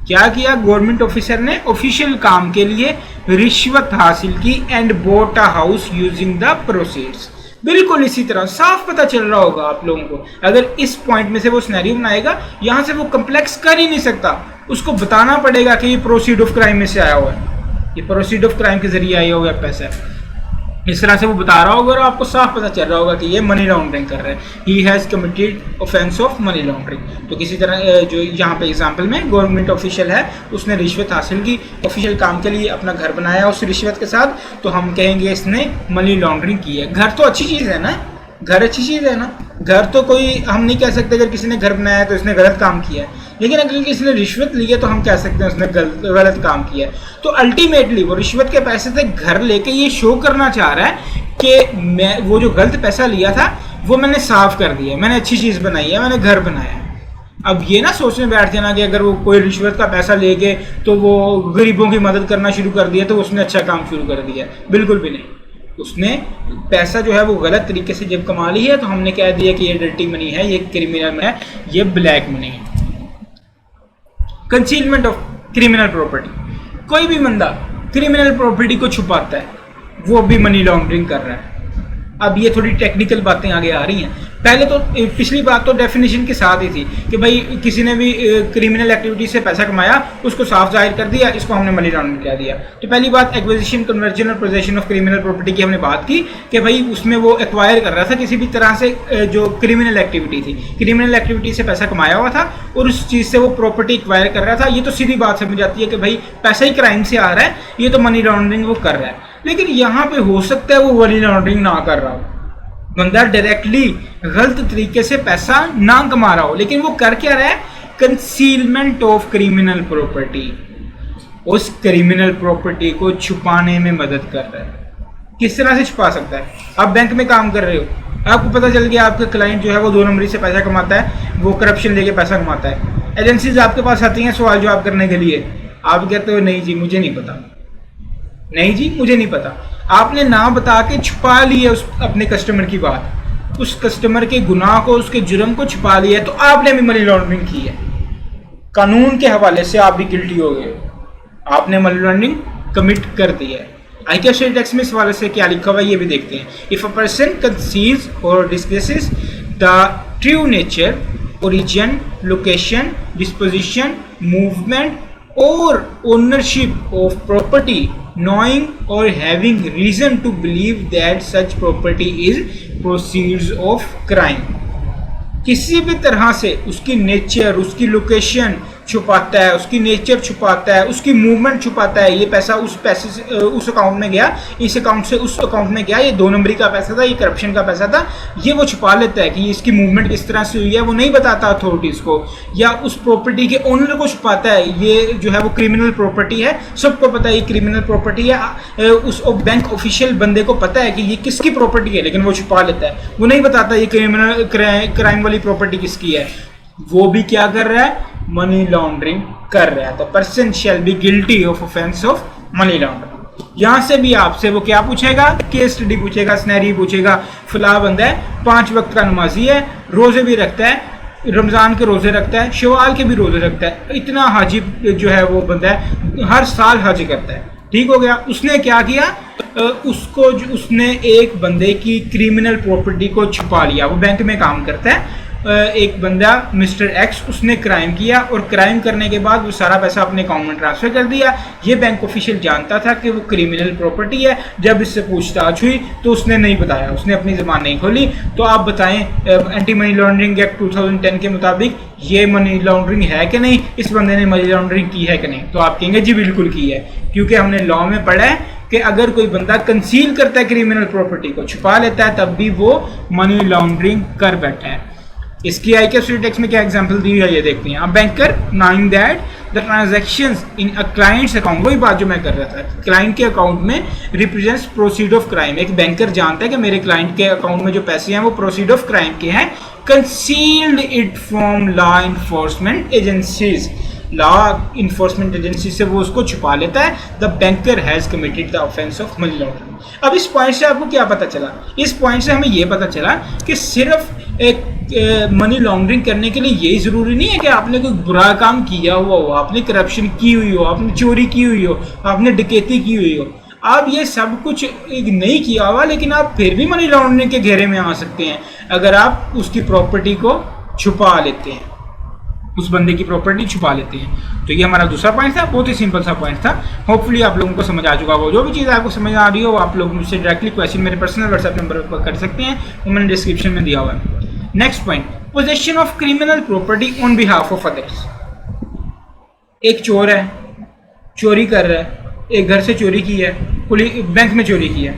क्या किया? गवर्नमेंट ऑफिसर ने ऑफिशियल काम के लिए रिश्वत हासिल की and boat a house using the proceeds. बिल्कुल इसी तरह साफ पता चल रहा होगा आप लोगों को। अगर इस पॉइंट में से वो सिनेरियो बनाएगा, यहां से वो कम्प्लेक्स कर ही नहीं सकता, उसको बताना पड़ेगा कि ये प्रोसीड ऑफ क्राइम में से आया हुआ है, ये प्रोसीड ऑफ क्राइम के जरिए आया हुआ पैसा है। इस तरह से वो बता रहा होगा और आपको साफ पता चल रहा होगा कि ये मनी लॉन्ड्रिंग कर रहा है, he has committed offence of money laundering. तो किसी तरह जो यहाँ पे एग्जांपल में गवर्नमेंट ऑफिशियल है, उसने रिश्वत हासिल की, ऑफिशियल काम के लिए अपना घर बनाया उस रिश्वत के साथ, तो हम कहेंगे इसने मनी लॉन्ड्रिंग की है। घर तो अच्छी चीज़ है ना, घर अच्छी चीज़ है ना, घर तो कोई हम नहीं कह सकते अगर किसी ने घर बनाया है तो इसने गलत काम किया है, लेकिन अगर किसी ने रिश्वत ली है तो हम कह सकते हैं उसने गलत काम किया है। तो अल्टीमेटली वो रिश्वत के पैसे से घर लेके ये शो करना चाह रहा है कि मैं वो जो गलत पैसा लिया था वो मैंने साफ कर दिया, मैंने अच्छी चीज़ बनाई है, मैंने घर बनाया है। अब ये ना सोचने बैठ जाना कि अगर वो कोई रिश्वत का पैसा लेके तो वो गरीबों की मदद करना शुरू कर दिया तो उसने अच्छा काम शुरू कर दिया, बिल्कुल भी नहीं। उसने पैसा जो है वो गलत तरीके से जब कमा ली है तो हमने कह दिया कि ये डर्टी मनी है, ये क्रिमिनल है, ये ब्लैक मनी है। कंसीलमेंट ऑफ क्रिमिनल प्रॉपर्टी, कोई भी बंदा क्रिमिनल प्रॉपर्टी को छुपाता है वो भी मनी लॉन्ड्रिंग कर रहा है। अब ये थोड़ी टेक्निकल बातें आगे आ रही हैं। पहले तो पिछली बात तो डेफिनेशन के साथ ही थी कि भाई किसी ने भी क्रिमिनल एक्टिविटी से पैसा कमाया, उसको साफ जाहिर कर दिया, इसको हमने मनी लॉन्ड्रिंग कह दिया। तो पहली बात एक्विजिशन, कन्वर्जन और पोजेशन ऑफ क्रिमिनल प्रॉपर्टी की हमने बात की कि भाई उसमें वो एक्वायर कर रहा था किसी भी तरह से जो क्रिमिनल एक्टिविटी थी, क्रिमिनल एक्टिविटी से पैसा कमाया हुआ था और उस चीज़ से वो प्रॉपर्टी एक्वायर कर रहा था। ये तो सीधी बात समझ आती है कि भाई पैसा ही क्राइम से आ रहा है, ये तो मनी लॉन्ड्रिंग वो कर रहा है। लेकिन यहाँ पे हो सकता है वो मनी लॉन्ड्रिंग ना कर रहा हो, बंदा डायरेक्टली गलत तरीके से पैसा ना कमा रहा हो, लेकिन वो कर क्या रहा है, कंसीलमेंट ऑफ क्रिमिनल प्रॉपर्टी, उस क्रिमिनल प्रॉपर्टी को छुपाने में मदद कर रहा है। किस तरह से छुपा सकता है? आप बैंक में काम कर रहे हो, आपको पता चल गया आपका क्लाइंट जो है वो 2 नंबरी से पैसा कमाता है, वो करप्शन लेके पैसा कमाता है। एजेंसीज आपके पास आती हैं सवाल जवाब करने के लिए, आप कहते हो नहीं जी मुझे नहीं पता, नहीं जी मुझे नहीं पता। आपने ना बता के छुपा लिया उस अपने कस्टमर की बात, उस कस्टमर के गुनाह को, उसके जुर्म को छुपा लिया है, तो आपने भी मनी लॉन्ड्रिंग की है। कानून के हवाले से आप भी गिल्टी हो गए, आपने मनी लॉन्ड्रिंग कमिट कर दी है। आईके स्टेट टैक्स में इस हवाले से क्या लिखा हुआ है ये भी देखते हैं। If a person conceals or discloses the true nature, origin, location, disposition, movement or ownership of property, knowing or having reason to believe that such property is proceeds of crime, किसी भी तरह से उसकी नेचर, उसकी location छुपाता है, उसकी nature छुपाता है, उसकी मूवमेंट छुपाता है। ये पैसा उस पैसे से उस अकाउंट में गया, इस अकाउंट से उस अकाउंट में गया, ये 2 नंबरी का पैसा था, ये करप्शन का पैसा था, ये वो छुपा लेता है कि इसकी मूवमेंट किस तरह से हुई है, वो नहीं बताता अथॉरिटीज़ को, या उस प्रॉपर्टी के ओनर को छुपाता है। ये जो है वो क्रिमिनल प्रॉपर्टी है, सबको पता है ये क्रिमिनल प्रॉपर्टी है, उस बैंक ऑफिशियल बंदे को पता है कि ये किसकी प्रॉपर्टी है, लेकिन वो छुपा लेता है, वो नहीं बताता ये क्रिमिनल क्राइम वाली प्रॉपर्टी किसकी है। वो भी क्या कर रहा है, मनी लॉन्ड्रिंग कर रहा है। तो person shall be guilty of offence of money laundering. यहां से भी आपसे वो क्या पूछेगा, केस स्टडी पूछेगा, स्नैरी पूछेगा। फला बंदा है 5 वक्त का नमाजी है, रोजे भी रखता है, रमजान के रोजे रखता है, शवाल के भी रोजे रखता है, इतना हाजी जो है वो बंदा है, हर साल हज करता है। ठीक हो गया। उसने क्या किया, उसने एक बंदे की क्रिमिनल प्रॉपर्टी को छुपा लिया। वो बैंक में काम करता है, एक बंदा मिस्टर एक्स, उसने क्राइम किया और क्राइम करने के बाद वो सारा पैसा अपने अकाउंट में ट्रांसफर कर दिया। ये बैंक ऑफिशियल जानता था कि वो क्रिमिनल प्रॉपर्टी है। जब इससे पूछताछ हुई तो उसने नहीं बताया, उसने अपनी ज़बान नहीं खोली। तो आप बताएं एंटी मनी लॉन्ड्रिंग एक्ट 2010 के मुताबिक ये मनी लॉन्ड्रिंग है कि नहीं, इस बंदे ने मनी लॉन्ड्रिंग की है कि नहीं? तो आप कहेंगे जी बिल्कुल की है, क्योंकि हमने लॉ में पढ़ा है कि अगर कोई बंदा कंसील करता है क्रिमिनल प्रॉपर्टी को, छुपा लेता है, तब भी वो मनी लॉन्ड्रिंग कर बैठा है। इसकी आईके स्टेट टैक्स में क्या एग्जांपल दी है ये देखते हैं। अब banker knowing that the transactions in a clients account, वही बात जो मैं कर रहा था, क्लाइंट के अकाउंट में रिप्रेजेंट्स प्रोसीड ऑफ क्राइम। एक बैंकर जानता है कि मेरे क्लाइंट के अकाउंट में जो पैसे हैं वो प्रोसीड ऑफ क्राइम के हैं, concealed it from law enforcement agencies, law enforcement agency से वो उसको छुपा लेता है। The banker has committed the offence of money laundering. अब इस पॉइंट से आपको क्या पता चला? इस पॉइंट से हमें ये पता चला कि सिर्फ एक मनी लॉन्ड्रिंग करने के लिए यही ज़रूरी नहीं है कि आपने कोई बुरा काम किया हुआ हो, आपने करप्शन की हुई हो, आपने चोरी की हुई हो, आपने डकैती की हुई हो। आप ये सब कुछ नहीं किया हुआ, लेकिन आप फिर भी मनी लॉन्ड्रिंग के घेरे में आ सकते हैं अगर आप उसकी प्रॉपर्टी को छुपा लेते हैं, उस बंदे की प्रॉपर्टी छुपा लेते हैं। तो ये हमारा दूसरा पॉइंट था, बहुत ही सिंपल सा पॉइंट था। होपफुली आप लोगों को समझ आ चुका होगा। जो भी चीज़ आपको समझ आ रही हो आप लोग मुझसे डायरेक्टली क्वेश्चन मेरे पर्सनल व्हाट्सएप नंबर पर कर सकते हैं, वो मैंने डिस्क्रिप्शन में दिया हुआ है। Next point, possession of criminal property on behalf of others. एक चोर है, चोरी कर रहा है, एक घर से चोरी की है, पुलिस बैंक में चोरी की है,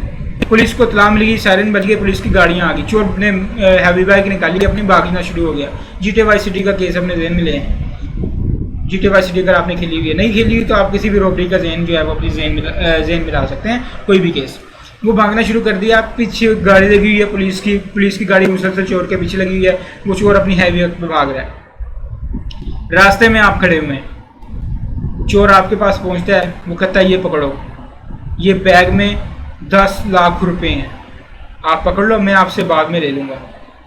पुलिस को इत्तला मिल गई, सायरन बज गए, पुलिस की गाड़ियां आ गई, चोर ने हैवी बाइक निकाली, अपनी भागना शुरू हो गया। GTA वाई सिटी का केस अपने जहन में ले। GTA वाई सिटी अगर आपने खेली हुई है, नहीं खेली हुई तो आप किसी भी रॉबरी का जहन जो है वो अपनी जहन में ला सकते हैं, कोई भी केस। वो भागना शुरू कर दिया, पीछे गाड़ी लगी हुई है पुलिस की गाड़ी मुसलसल चोर के पीछे लगी हुई है, वो चोर अपनी हैवी बाइक पर भाग रहा है। रास्ते में आप खड़े हुए हैं, चोर आपके पास पहुंचता है, वो कहता है ये पकड़ो, ये बैग में 10 लाख रुपए हैं, आप पकड़ लो, मैं आपसे बाद में ले लूँगा,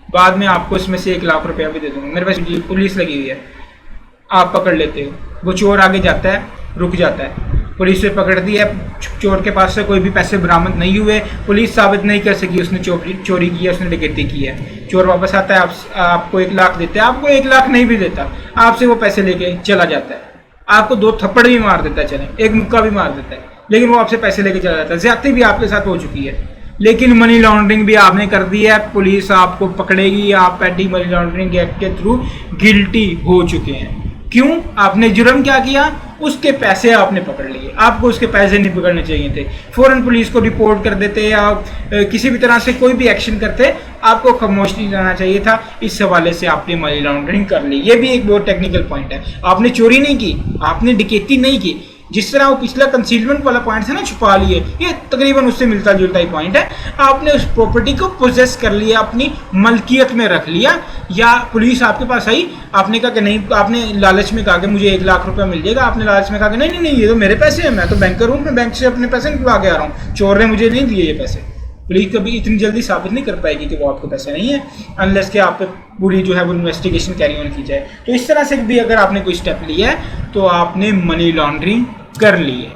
बाद में आपको इसमें से 1 लाख रुपया भी दे दूँगा, मेरे पास पुलिस लगी हुई है। आप पकड़ लेते हो, वो चोर आगे जाता है, रुक जाता है, पुलिस ने पकड़ दिया, चोर के पास से कोई भी पैसे बरामद नहीं हुए, पुलिस साबित नहीं कर सकी उसने चोरी की है, उसने डकैती की है। चोर वापस आता है, आपको 1 लाख देता है, आपको 1 लाख नहीं भी देता, आपसे वो पैसे लेके चला जाता है, आपको 2 थप्पड़ भी मार देता है, चले 1 मुक्का भी मार देता है, लेकिन वो आपसे पैसे लेके चला जाता है। ज्यादती भी आपके साथ हो चुकी है, लेकिन मनी लॉन्ड्रिंग भी आपने कर दी है, पुलिस आपको पकड़ेगी, आप पेटी मनी लॉन्ड्रिंग एक्ट के थ्रू गिल्टी हो चुके हैं। क्यों? आपने जुर्म क्या किया? उसके पैसे आपने पकड़ लिए, आपको उसके पैसे नहीं पकड़ने चाहिए थे, फौरन पुलिस को रिपोर्ट कर देते या किसी भी तरह से कोई भी एक्शन करते, आपको खामोश नहीं रहना चाहिए था। इस हवाले से आपने मनी लॉन्ड्रिंग कर ली। ये भी एक बहुत टेक्निकल पॉइंट है। आपने चोरी नहीं की, आपने डकैती नहीं की, जिस तरह वो पिछला कंसीलमेंट वाला पॉइंट था ना, छुपा लिए, ये तकरीबन उससे मिलता जुलता ही पॉइंट है। आपने उस प्रॉपर्टी को पोजेस कर लिया, अपनी मलकियत में रख लिया, या पुलिस आपके पास आई, आपने कहा कि नहीं, आपने लालच में कहा कि मुझे 1 लाख रुपया मिल जाएगा, आपने लालच में कहा कि नहीं नहीं नहीं, ये तो मेरे पैसे हैं, मैं तो बैंकर हूँ, मैं बैंक से अपने पैसे निकलवा के आ रहा हूँ, चोर ने मुझे नहीं दिए ये पैसे। पुलिस कभी इतनी जल्दी साबित नहीं कर पाएगी कि वो आपके पैसे नहीं है, अनलेस कि आप पे पूरी जो है वो इन्वेस्टिगेशन कैरी ऑन की जाए। तो इस तरह से भी अगर आपने कोई स्टेप लिया है तो आपने मनी लॉन्ड्रिंग कर ली है।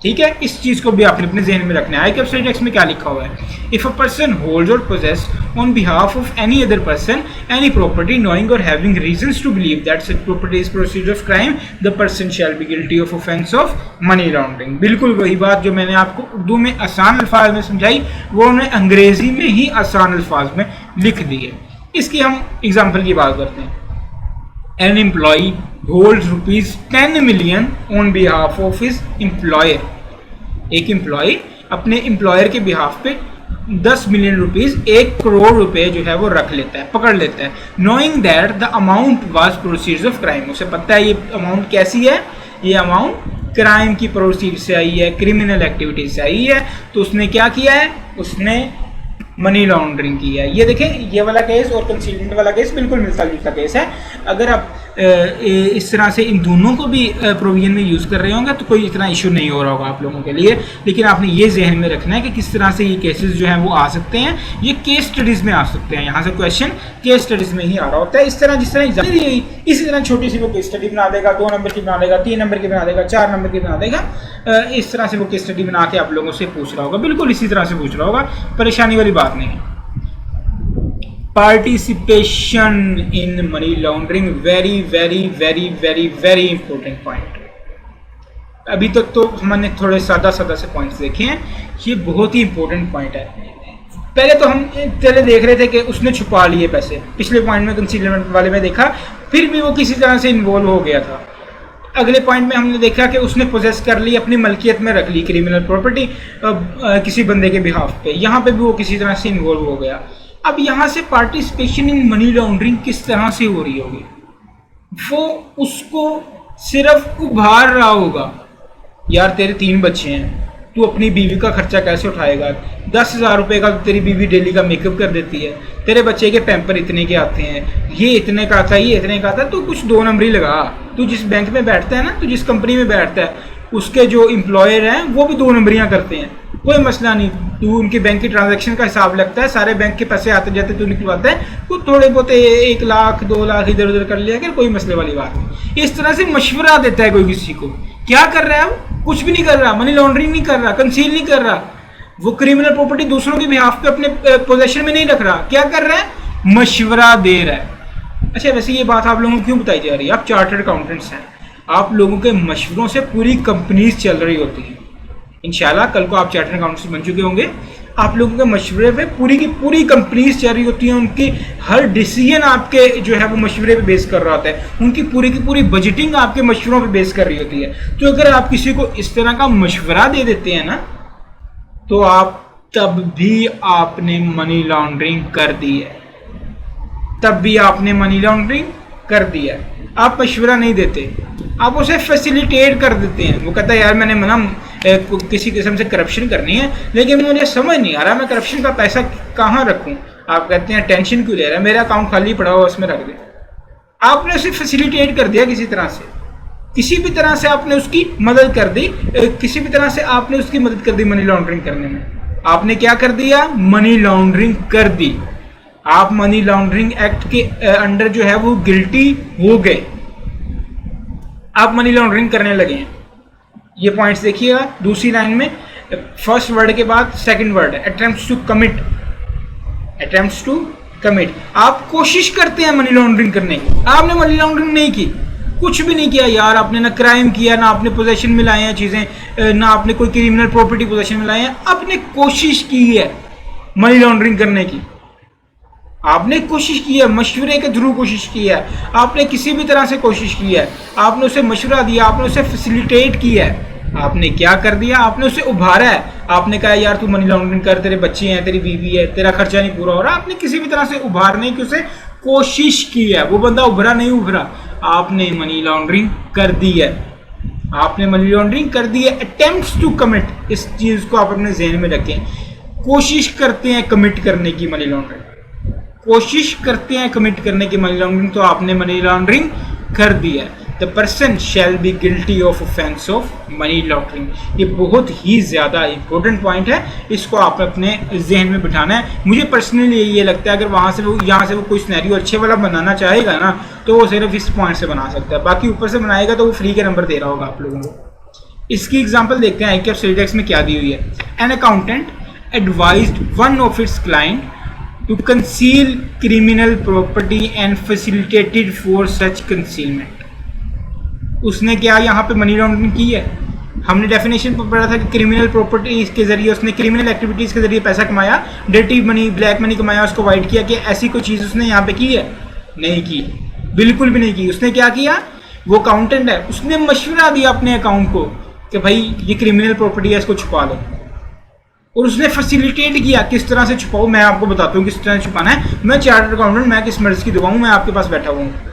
ठीक है, इस चीज को भी आपने अपने जहन में रखना है। आई कैप्शन टेक्स्ट में क्या लिखा हुआ है? If a person holds or possesses on behalf of any other person any property knowing or having reasons to believe that such property is proceed of crime, the person shall be guilty of offence of money laundering. बिल्कुल वही बात जो मैंने आपको उर्दू में आसान अल्फाज में समझाई, वो उन्होंने अंग्रेजी में ही आसान अल्फाज में लिख दी है। इसकी हम एग्जाम्पल की बात करते हैं। An employee holds ₹10 million on behalf of his employer. एक एम्प्लॉय अपने एम्प्लॉयर के बिहाफ पे 10 मिलियन रुपीज, 1 करोड़ रुपए जो है वो रख लेता है, पकड़ लेता है। Knowing that the amount was proceeds of crime, उसे पता है ये अमाउंट कैसी है, ये अमाउंट क्राइम की प्रोसीड से आई है, क्रिमिनल एक्टिविटी से आई है। तो उसने क्या किया है? उसने मनी लॉन्ड्रिंग की है। ये देखें, ये वाला केस और कंसीलमेंट वाला केस बिल्कुल मिलता जुलता केस है। अगर आप इस तरह से इन दोनों को भी प्रोविजन में यूज़ कर रहे होंगे तो कोई इतना इशू नहीं हो रहा होगा आप लोगों के लिए। लेकिन आपने ये जहन में रखना है कि किस तरह से ये केसेस जो हैं वो आ सकते हैं, ये केस स्टडीज़ में आ सकते हैं। यहाँ से क्वेश्चन केस स्टडीज़ में ही आ रहा होता है। इस तरह जिस तरह एग्जाम दी, इसी तरह छोटी सी वो केस स्टडी बना देगा, 2 नंबर की बना देगा, 3 नंबर की बना देगा, 4 नंबर की बना देगा। इस तरह से वो केस स्टडी बना के आप लोगों से पूछ रहा होगा, बिल्कुल इसी तरह से पूछ रहा होगा, परेशानी वाली बात नहीं है। पार्टिसिपेशन इन money laundering, very very very very very important point. अभी तक तो हमने थोड़े सादा सादा से पॉइंट्स देखे हैं, ये बहुत ही इंपॉर्टेंट पॉइंट है। पहले तो हम देख रहे थे कि उसने छुपा लिए पैसे, पिछले पॉइंट में कंसीलमेंट वाले में देखा, फिर भी वो किसी तरह से इन्वॉल्व हो गया था। अगले पॉइंट में हमने देखा कि उसने पोजेस कर ली, अपनी मलकियत में रख ली क्रिमिनल प्रॉपर्टी किसी बंदे के बिहाफ पे, यहाँ पे भी वो किसी तरह से इन्वॉल्व हो गया। अब यहाँ से पार्टिसिपेशन इन मनी लॉन्ड्रिंग किस तरह से हो रही होगी? वो उसको सिर्फ उभार रहा होगा, यार तेरे 3 बच्चे हैं, तू अपनी बीवी का खर्चा कैसे उठाएगा? 10,000 रुपये का तेरी बीवी डेली का मेकअप कर देती है, तेरे बच्चे के पैम्पर इतने के आते हैं, ये इतने का आता है, ये इतने का आता है, तो कुछ 2 नंबरी लगा। तू जिस बैंक में बैठता है ना, तू जिस कंपनी में बैठता है, उसके जो एम्प्लॉयर हैं वो भी 2 नंबरियाँ करते हैं, कोई मसला नहीं। तू उनके बैंक की ट्रांजैक्शन का हिसाब लगता है, सारे बैंक के पैसे आते जाते तू निकलवाता है, तो थोड़े बहुत 1 लाख 2 लाख इधर उधर कर लिया कर, कोई मसले वाली बात नहीं। इस तरह से मशवरा देता है कोई किसी को। क्या कर रहा है वो? कुछ भी नहीं कर रहा, मनी लॉन्ड्रिंग नहीं कर रहा, कंसील नहीं कर रहा, वो क्रिमिनल प्रॉपर्टी दूसरों के बिहाफ पे अपने पोजेशन में नहीं रख रहा। क्या कर रहा है? मशवरा दे रहा है। अच्छा वैसे ये बात आप लोगों को क्यों बताई जा रही है? आप चार्टर्ड अकाउंटेंट्स हैं, आप लोगों के मशवरों से पूरी कंपनीज चल रही होती हैं। इंशाल्लाह कल को आप चार्टर्ड अकाउंटेंट्स बन चुके होंगे, आप लोगों के मशवरे पे पूरी की पूरी कंपनीज चल रही होती हैं, उनकी हर डिसीजन आपके जो है वो मशवरे पे बेस कर रहा होता है, उनकी पूरी की पूरी बजटिंग आपके मशवरों पे बेस कर रही होती है। तो अगर आप किसी को इस तरह का मशवरा दे देते हैं ना, तो आप तब भी आपने मनी लॉन्ड्रिंग कर दी है, तब भी आपने मनी लॉन्ड्रिंग कर दिया है। आप मशवरा नहीं देते, आप उसे फैसिलिटेट कर देते हैं। वो कहता है यार मैंने मना किसी किस्म से करप्शन करनी है, लेकिन मुझे समझ नहीं आ रहा मैं करप्शन का पैसा कहाँ रखूं। आप कहते हैं टेंशन क्यों ले रहा है, मेरा अकाउंट खाली पड़ा हुआ उसमें रख दे। आपने उसे फैसिलिटेट कर दिया, किसी तरह से, किसी भी तरह से आपने उसकी मदद कर दी, किसी भी तरह से आपने उसकी मदद कर दी मनी लॉन्ड्रिंग करने में। आपने क्या कर दिया? मनी लॉन्ड्रिंग कर दी। आप मनी लॉन्ड्रिंग एक्ट के अंडर जो है वो गिल्टी हो गए, आप मनी लॉन्ड्रिंग करने लगे हैं। ये पॉइंट्स देखिएगा दूसरी लाइन में, फर्स्ट वर्ड के बाद सेकंड वर्ड है attempts to commit. Attempts to commit, आप कोशिश करते हैं मनी लॉन्ड्रिंग करने की। आपने मनी लॉन्ड्रिंग नहीं की, कुछ भी नहीं किया यार, आपने ना क्राइम किया, ना आपने पोजेशन में लाए हैं चीजें, ना आपने कोई क्रिमिनल प्रॉपर्टी पोजेशन में लाए हैं। आपने कोशिश की है मनी लॉन्ड्रिंग करने की, आपने कोशिश की है, मशवरे के थ्रू कोशिश की है, आपने किसी भी तरह से कोशिश की है, आपने उसे मशवरा दिया, आपने उसे फैसिलिटेट किया है। आपने क्या कर दिया? आपने उसे उभारा है। आपने कहा यार तू मनी लॉन्ड्रिंग कर, तेरे बच्चे हैं, तेरी बीवी है, तेरा खर्चा नहीं पूरा हो रहा। आपने किसी भी तरह से उभारने की उसे कोशिश की है, वो बंदा उभरा नहीं उभरा, आपने मनी लॉन्ड्रिंग कर दी है। आपने मनी लॉन्ड्रिंग कर दी है। अटेम्प्ट्स टू कमिट, इस चीज को आप अपने जहन में रखें। कोशिश करते हैं कमिट करने की मनी लॉन्ड्रिंग, कोशिश करते हैं कमिट करने की मनी लॉन्ड्रिंग, तो आपने मनी लॉन्ड्रिंग कर दी है। The person shall be guilty of offence of money laundering. ये बहुत ही ज़्यादा इंपॉर्टेंट पॉइंट है, इसको आप अपने जहन में बिठाना है। मुझे पर्सनली ये लगता है अगर वहाँ से वो यहाँ से वो कोई सिनेरियो अच्छे वाला बनाना चाहेगा ना, तो वो सिर्फ इस पॉइंट से बना सकता है, बाकी ऊपर से बनाएगा तो वो फ्री के नंबर दे रहा होगा आप लोगों को। इसकी एग्जाम्पल देखते हैं ICAP सिलेक्स में क्या दी हुई है। An accountant advised one of its client to conceal criminal property and facilitated for such concealment। उसने क्या यहाँ पे मनी लॉन्ड्रिंग की है? हमने डेफिनेशन पर पढ़ा था कि क्रिमिनल प्रॉपर्टी के जरिए उसने क्रिमिनल एक्टिविटीज के जरिए पैसा कमाया, डर्टी मनी, ब्लैक मनी कमाया, उसको वाइट किया। कि ऐसी कोई चीज उसने यहाँ पे की है? नहीं की, बिल्कुल भी नहीं की। उसने क्या किया? वो अकाउंटेंट है, उसने मशवरा दिया अपने अकाउंट को कि भाई ये क्रिमिनल प्रॉपर्टी है, इसको छुपा लो, और उसने फैसिलिटेट किया किस तरह से छुपाओ। मैं आपको बताता हूँ किस तरह से छुपाना है। मैं चार्टर्ड अकाउंटेंट, मैं किस मर्ज की दबाऊँ, मैं आपके पास बैठा हुआ हूँ।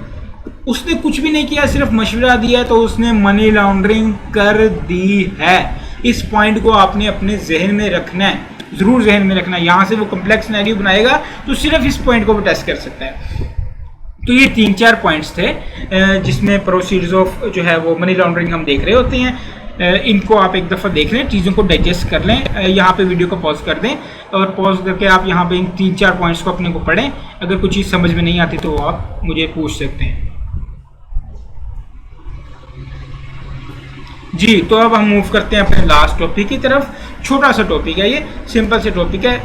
उसने कुछ भी नहीं किया, सिर्फ मशवरा दिया, तो उसने मनी लॉन्ड्रिंग कर दी है। इस पॉइंट को आपने अपने जहन में रखना है, जरूर जहन में रखना है। यहाँ से वो कम्प्लेक्स सिनेरियो बनाएगा तो सिर्फ इस पॉइंट को वो टेस्ट कर सकता है। तो ये 3-4 पॉइंट्स थे जिसमें प्रोसीड्स ऑफ जो है वो मनी लॉन्ड्रिंग हम देख रहे होते हैं। इनको आप एक दफ़ा देख लें, चीज़ों को डाइजेस्ट कर लें। यहाँ पे वीडियो को पॉज कर दें और पॉज करके आप यहाँ पे इन 3-4 पॉइंट्स को अपने को पढ़ें। अगर कुछ चीज़ समझ में नहीं आती तो आप मुझे पूछ सकते हैं। जी, तो अब हम मूव करते हैं अपने लास्ट टॉपिक की तरफ। छोटा सा टॉपिक है, ये सिंपल से टॉपिक है,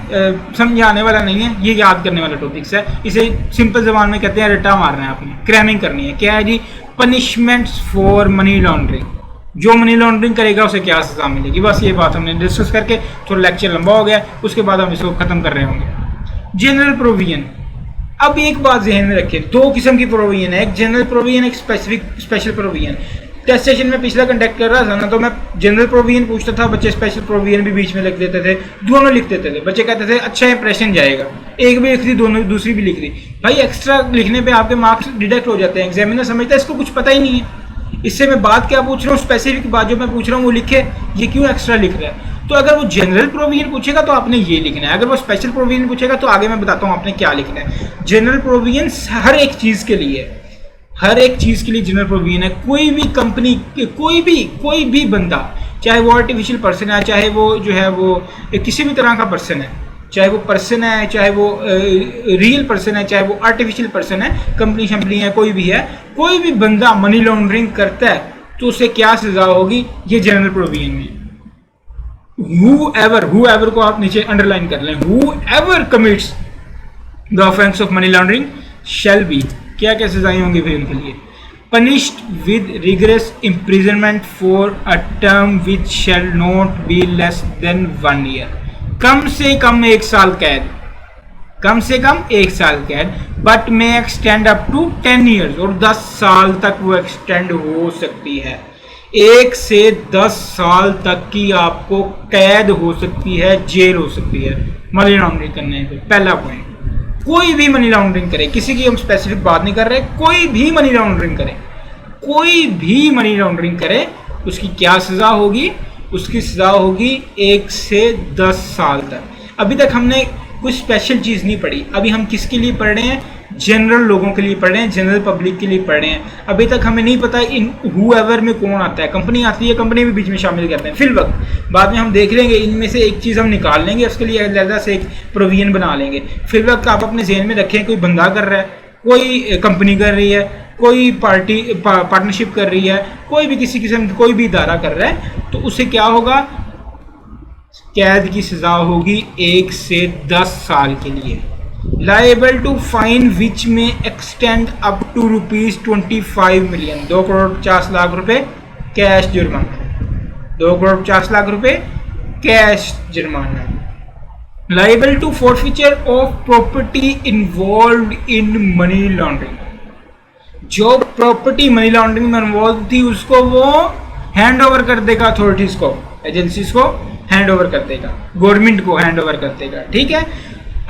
समझाने वाला नहीं है, ये याद करने वाला टॉपिक है। इसे सिंपल जबान में कहते हैं रट्टा मारना है, आपने क्रैमिंग करनी है। क्या है जी? Punishments for money laundering. जो मनी लॉन्ड्रिंग करेगा उसे क्या सजा मिलेगी। बस ये बात हमने डिस्कस करके, थोड़ा लेक्चर लंबा हो गया, उसके बाद हम इसको खत्म कर रहे होंगे। General provision. अब एक बात जहन में रखें, 2 किस्म की प्रोविजन है, एक जनरल प्रोविजन, एक स्पेशल प्रोविजन। टेस्ट सेशन में पिछला कंडक्ट कर रहा था ना, तो मैं जनरल प्रोविजन पूछता था, बच्चे स्पेशल प्रोविजन भी बीच में लिख देते थे, दोनों लिख देते थे। बच्चे कहते थे अच्छा इंप्रेशन जाएगा, एक भी लिख दी, दोनों दूसरी भी लिख दी। भाई एक्स्ट्रा लिखने पे आपके मार्क्स डिडक्ट हो जाते हैं। एग्जामिनर समझता है इसको कुछ पता ही नहीं है, इससे मैं बात क्या पूछ रहा हूँ, स्पेसिफिक बात जो मैं पूछ रहा हूँ वो लिखे, ये क्यों एक्स्ट्रा लिख रहा है। तो अगर वो जनरल प्रोविजन पूछेगा तो आपने ये लिखना है, अगर वो स्पेशल प्रोविजन पूछेगा तो आगे मैं बताता हूँ आपने क्या लिखना है। जनरल प्रोविजन हर एक चीज के लिए, हर एक चीज के लिए जनरल प्रोविजन है। कोई भी कंपनी, कोई भी बंदा, चाहे वो आर्टिफिशियल पर्सन है, चाहे वो जो है वो किसी भी तरह का पर्सन है, चाहे वो पर्सन है, चाहे वो रियल पर्सन है, चाहे वो आर्टिफिशियल पर्सन है, कंपनी शंपनी है, कोई भी है, कोई भी बंदा मनी लॉन्ड्रिंग करता है तो उसे क्या सजा होगी, ये जनरल प्रोविजन में। whoever को आप नीचे अंडरलाइन कर लें, whoever commits the offense of money laundering shall be, क्या क्या सजाएं होंगी फिर उनके लिए? punished with rigorous imprisonment for a term which shall not be less than 1 year, कम से कम 1 साल कैद, कम से कम 1 साल कैद, but may extend up to 10 years, और 10 साल तक वो एक्सटेंड हो सकती है। 1 से 10 साल तक की आपको कैद हो सकती है, जेल हो सकती है मनी लॉन्ड्रिंग करने से। पहला पॉइंट, कोई भी मनी लॉन्ड्रिंग करे, किसी की हम स्पेसिफिक बात नहीं कर रहे, कोई भी मनी लॉन्ड्रिंग करे, कोई भी मनी लॉन्ड्रिंग करे, उसकी क्या सजा होगी? उसकी सजा होगी 1 से 10 साल तक। अभी तक हमने कुछ स्पेशल चीज़ नहीं पढ़ी, अभी हम किसके लिए पढ़ रहे हैं? जनरल लोगों के लिए पढ़ रहे हैं, जनरल पब्लिक के लिए पढ़ रहे हैं। अभी तक हमें नहीं पता इन हुएवर में कौन आता है, कंपनी आती है, कंपनी भी बीच में शामिल करते हैं फिल वक्त, बाद में हम देख लेंगे, इनमें से एक चीज़ हम निकाल लेंगे, उसके लिए अलग से एक प्रोविजन बना लेंगे। फिल वक्त आप अपने जहन में रखें, कोई बंदा कर रहा है, कोई कंपनी कर रही है, कोई पार्टनरशिप कर रही है, कोई भी किसी किस्म कोई भी इदारा कर रहा है, तो उसे क्या होगा? कैद की सजा होगी 1 से 10 साल के लिए। Liable to fine which may extend up to ₹25 million, 2 crore 50 lakh रुपए कैश जुर्माना, 2 करोड़ 50 लाख रुपए कैश जुर्माना। Liable to forfeiture of property involve in money laundering, जो प्रॉपर्टी मनी लॉन्ड्रिंग में इन्वॉल्व थी उसको वो हैंड ओवर कर देगा अथॉरिटीज को, एजेंसीज को हैंड ओवर कर देगा, गवर्नमेंट को हैंड ओवर कर देगा। ठीक है,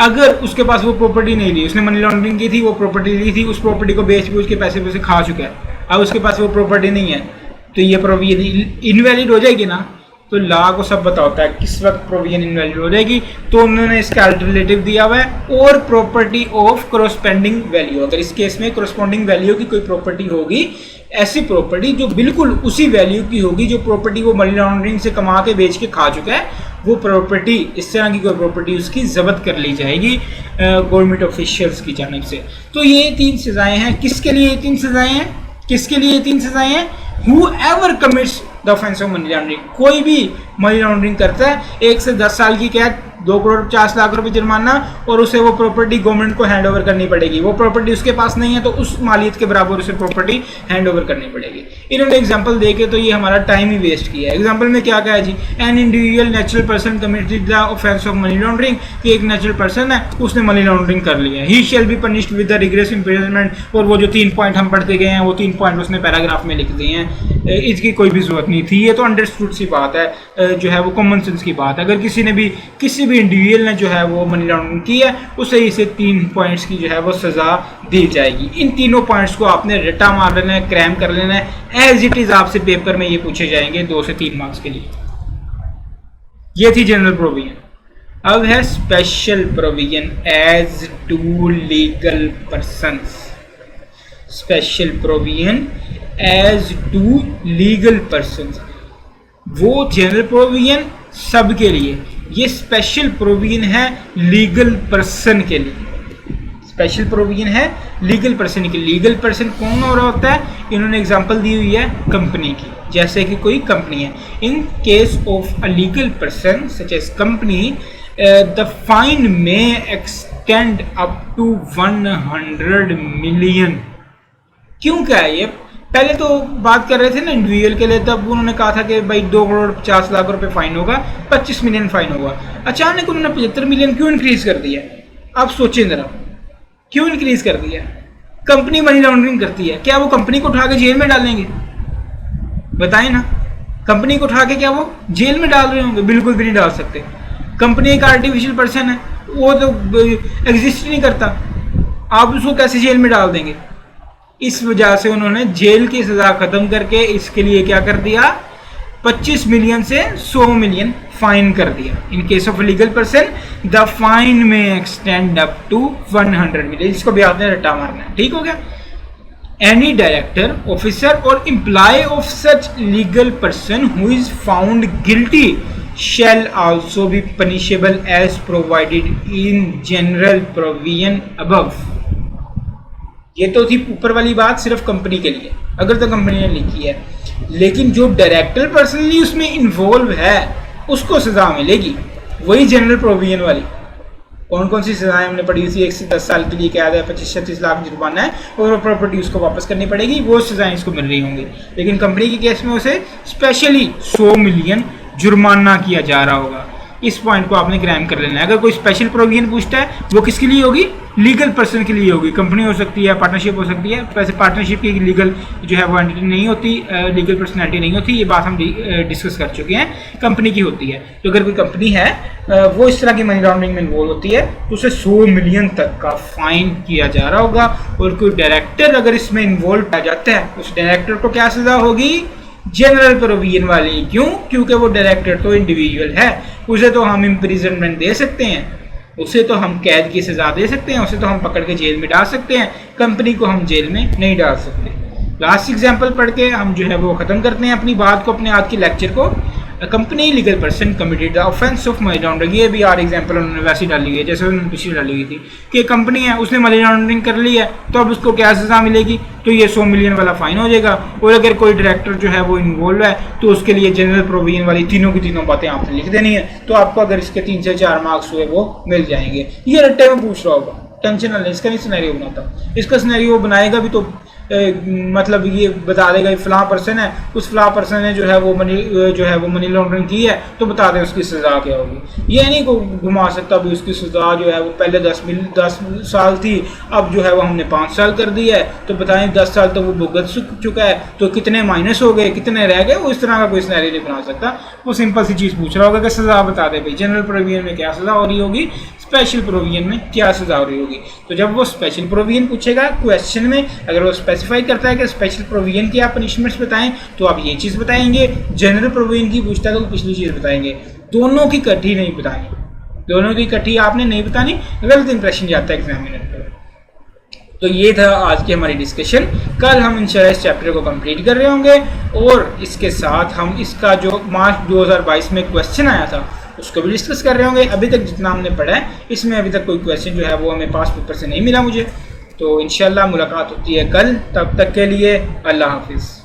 अगर उसके पास वो प्रॉपर्टी नहीं ली, उसने मनी लॉन्ड्रिंग की थी, वो प्रॉपर्टी ली थी, उस प्रॉपर्टी को बेच के पैसे खा चुका है, अब उसके पास वो प्रॉपर्टी नहीं है, तो ये प्रोविजन इनवैलिड हो जाएगी ना। तो लॉ को सब पता होता है किस वक्त प्रोविजन इनवैलिड हो जाएगी, तो उन्होंने इसका अल्टरनेटिव दिया हुआ है, और प्रॉपर्टी ऑफ करस्पॉन्डिंग वैल्यू। अगर इस केस में करस्पॉन्डिंग वैल्यू की कोई प्रॉपर्टी होगी, ऐसी प्रॉपर्टी जो बिल्कुल उसी वैल्यू की होगी जो प्रॉपर्टी वो मनी लॉन्ड्रिंग से कमा के बेच के खा चुका है, वो प्रॉपर्टी, इस तरह की कोई प्रॉपर्टी उसकी जब्त कर ली जाएगी गवर्नमेंट ऑफिशियल्स की जानिब से। तो ये 3 सजाएं हैं। किसके लिए ये 3 सजाएं हैं? किसके लिए ये 3 सजाएं हैं? Whoever commits the offense of money laundering, कोई भी मनी लॉन्ड्रिंग करता है, 1 से 10 साल की कैद, 2 करोड़ 50 लाख रुपए जुर्माना, और उसे वो प्रॉपर्टी गवर्नमेंट को हैंड ओवर करनी पड़ेगी। वो प्रॉपर्टी उसके पास नहीं है तो उस मालियत के बराबर उसे प्रॉपर्टी हैंड ओवर करनी पड़ेगी। इन्होंने एग्जांपल देके तो ये हमारा टाइम ही वेस्ट किया है। एग्जांपल में क्या कहा है जी? An individual natural person committed the offence of money laundering, कि एक नेचुरल पर्सन है, उसने मनी लॉन्ड्रिंग कर लिया है, he shall be punished with the rigorous imprisonment, और वो जो 3 पॉइंट हम पढ़ते गए हैं वो 3 पॉइंट उसने पैराग्राफ में लिख दिए हैं, इसकी कोई भी जरूरत नहीं थी। ये तो अंडरस्टूड सी बात है, जो है वो कॉमन सेंस की बात है। अगर किसी भी इंडिविजुअल ने जो है वो मनी लॉन्ड्रिंग की है, उसे इसे 3 पॉइंट्स की जो है वो सजा दी जाएगी। इन तीनों पॉइंट्स को आपने रट्टा मार लेना है, क्रैम कर लेना है, एज इट इज आपसे पेपर में ये पूछे जाएंगे 2 से 3 मार्क्स के लिए। ये थी जनरल प्रोविजन। अब है special provision as to legal persons. Special provision as to legal persons, वो जनरल प्रोविजन सब के लिए, ये स्पेशल प्रोविजन है लीगल पर्सन के लिए। स्पेशल प्रोविजन है लीगल पर्सन के लिए। लीगल पर्सन कौन हो रहा होता है? इन्होंने एग्जांपल दी हुई है कंपनी की, जैसे कि कोई कंपनी है। In case of a legal person such as company, the fine may extend up to 100 million. क्यों क्या है ये? पहले तो बात कर रहे थे ना इंडिविजुअल के लिए, तब उन्होंने कहा था कि भाई 2 करोड़ 50 लाख रुपए फाइन होगा, 25 मिलियन फाइन होगा। अचानक उन्होंने 75 मिलियन क्यों इंक्रीज कर दिया? आप सोचें जरा, क्यों इंक्रीज कर दिया? कंपनी मनी लॉन्ड्रिंग करती है, क्या वो कंपनी को उठा के जेल में डालेंगे? बताएं ना, कंपनी को उठा के क्या वो जेल में डाल रहे होंगे? बिल्कुल भी नहीं डाल सकते। कंपनी एक आर्टिफिशियल पर्सन है, वो तो एग्जिस्ट नहीं करता, आप उसको कैसे जेल में डाल देंगे? इस वजह से उन्होंने जेल की सजा खत्म करके इसके लिए क्या कर दिया? 25 मिलियन से 100 मिलियन फाइन कर दिया। In case of legal person the fine may extend up to 100 million. इसको भी आपने रट्टा मारना है, ठीक हो गया? एनी डायरेक्टर, ऑफिसर और employee of such legal person who is found guilty shall also be punishable as provided in general provision above। ये तो थी ऊपर वाली बात सिर्फ कंपनी के लिए, अगर तो कंपनी ने लिखी है, लेकिन जो डायरेक्टर पर्सनली उसमें इन्वॉल्व है उसको सजा मिलेगी, वही जनरल प्रोविजन वाली। कौन कौन सी सजाएं हमने पढ़ी थी, 1 से 10 साल के लिए कैद है, 25-36 लाख जुर्माना है और प्रॉपर्टी उसको वापस करनी पड़ेगी, वो सजाएं इसको मिल रही होंगी। लेकिन कंपनी के केस में उसे स्पेशली 100 मिलियन जुर्माना किया जा रहा होगा। इस पॉइंट को आपने ग्रैम कर लेना है। अगर कोई स्पेशल प्रोविजन पूछता है वो किसके लिए होगी, लीगल पर्सन के लिए होगी। कंपनी हो सकती है, पार्टनरशिप हो सकती है। वैसे पार्टनरशिप की लीगल जो है वो एंटिटी नहीं होती, लीगल पर्सनैलिटी नहीं होती, ये बात हम डिस्कस कर चुके हैं। कंपनी की होती है। तो अगर कोई कंपनी है वो इस तरह की मनी लॉन्ड्रिंग में इन्वॉल्व होती है तो उसे 100 मिलियन तक का फाइन किया जा रहा होगा। और कोई डायरेक्टर अगर इसमें इन्वॉल्व आ जाता है उस डायरेक्टर को क्या सजा होगी, जनरल प्रोविजन वाली। क्यों? क्योंकि वो डायरेक्टर तो इंडिविजुअल है, उसे तो हम इम्प्रिजनमेंट दे सकते हैं, उसे तो हम कैद की सजा दे सकते हैं, उसे तो हम पकड़ के जेल में डाल सकते हैं, कंपनी को हम जेल में नहीं डाल सकते। लास्ट एग्जांपल पढ़ के हम जो है वो खत्म करते हैं अपनी बात को, अपने आज के लेक्चर को। Company legal person committed the offence of money laundering, ये भी आर एग्जांपल उन्होंने वैसी डाली हुई है जैसे उन्होंने पिछली डाली हुई थी कि कंपनी है उसने मनी लॉन्ड्रिंग कर ली है तो अब उसको क्या सजा मिलेगी, तो ये 100 मिलियन वाला फाइन हो जाएगा। और अगर कोई डायरेक्टर जो है वो इन्वॉल्व है तो उसके लिए जनरल प्रोविजन वाली तीनों की तीनों बातें आपने लिख देनी है। तो आपको अगर इसके 3 से 4 मार्क्स हुए वो मिल जाएंगे। ये रट्टे में पूछ रहा होगा, टेंशन ना लें, इसका नहीं सिनेरियो बनाता। इसका सिनेरियो बनाएगा भी तो मतलब ये बता देगा फलां पर्सन है, उस फलां पर्सन ने जो है वो मनी लॉन्ड्रिंग की है तो बता दें उसकी सज़ा क्या होगी। ये नहीं को घुमा सकता भी उसकी सज़ा जो है वो पहले 10 साल थी, अब जो है वो हमने 5 साल कर दी है, तो बताएं 10 साल तो वो भुगत चुका है तो कितने माइनस हो गए, कितने रह गए। वो इस तरह का कोई सिनेरियो नहीं बना सकता। वो सिंपल सी चीज़ पूछ रहा होगा कि सज़ा बता दे भाई, जनरल प्रोविजन में क्या सज़ा हो रही होगी, स्पेशल प्रोविजन में क्या सज़ा हो रही होगी। तो जब वो स्पेशल प्रोविजन पूछेगा क्वेश्चन में, अगर वो स्पेसिफाई करता है कि स्पेशल प्रोविजन की आप पनिशमेंट्स बताएं तो आप ये चीज़ बताएंगे, जनरल प्रोविजन की पूछता है तो पिछली चीज़ बताएंगे। दोनों की इकट्ठी नहीं बतानी, दोनों की इकट्ठी आपने नहीं बतानी, गलत इंप्रेशन जाता है एग्जामिनर पर। तो ये था आज की हमारी डिस्कशन। कल हम इंशाल्लाह इस चैप्टर को कंप्लीट कर रहे होंगे और इसके साथ हम इसका जो मार्च 2022 में क्वेश्चन आया था उसको भी डिस्कस कर रहे होंगे। अभी तक जितना हमने पढ़ा है इसमें अभी तक कोई क्वेश्चन जो है वो हमें पास पेपर से नहीं मिला मुझे। तो इंशाल्लाह मुलाकात होती है कल, तब तक के लिए अल्लाह हाफिज़।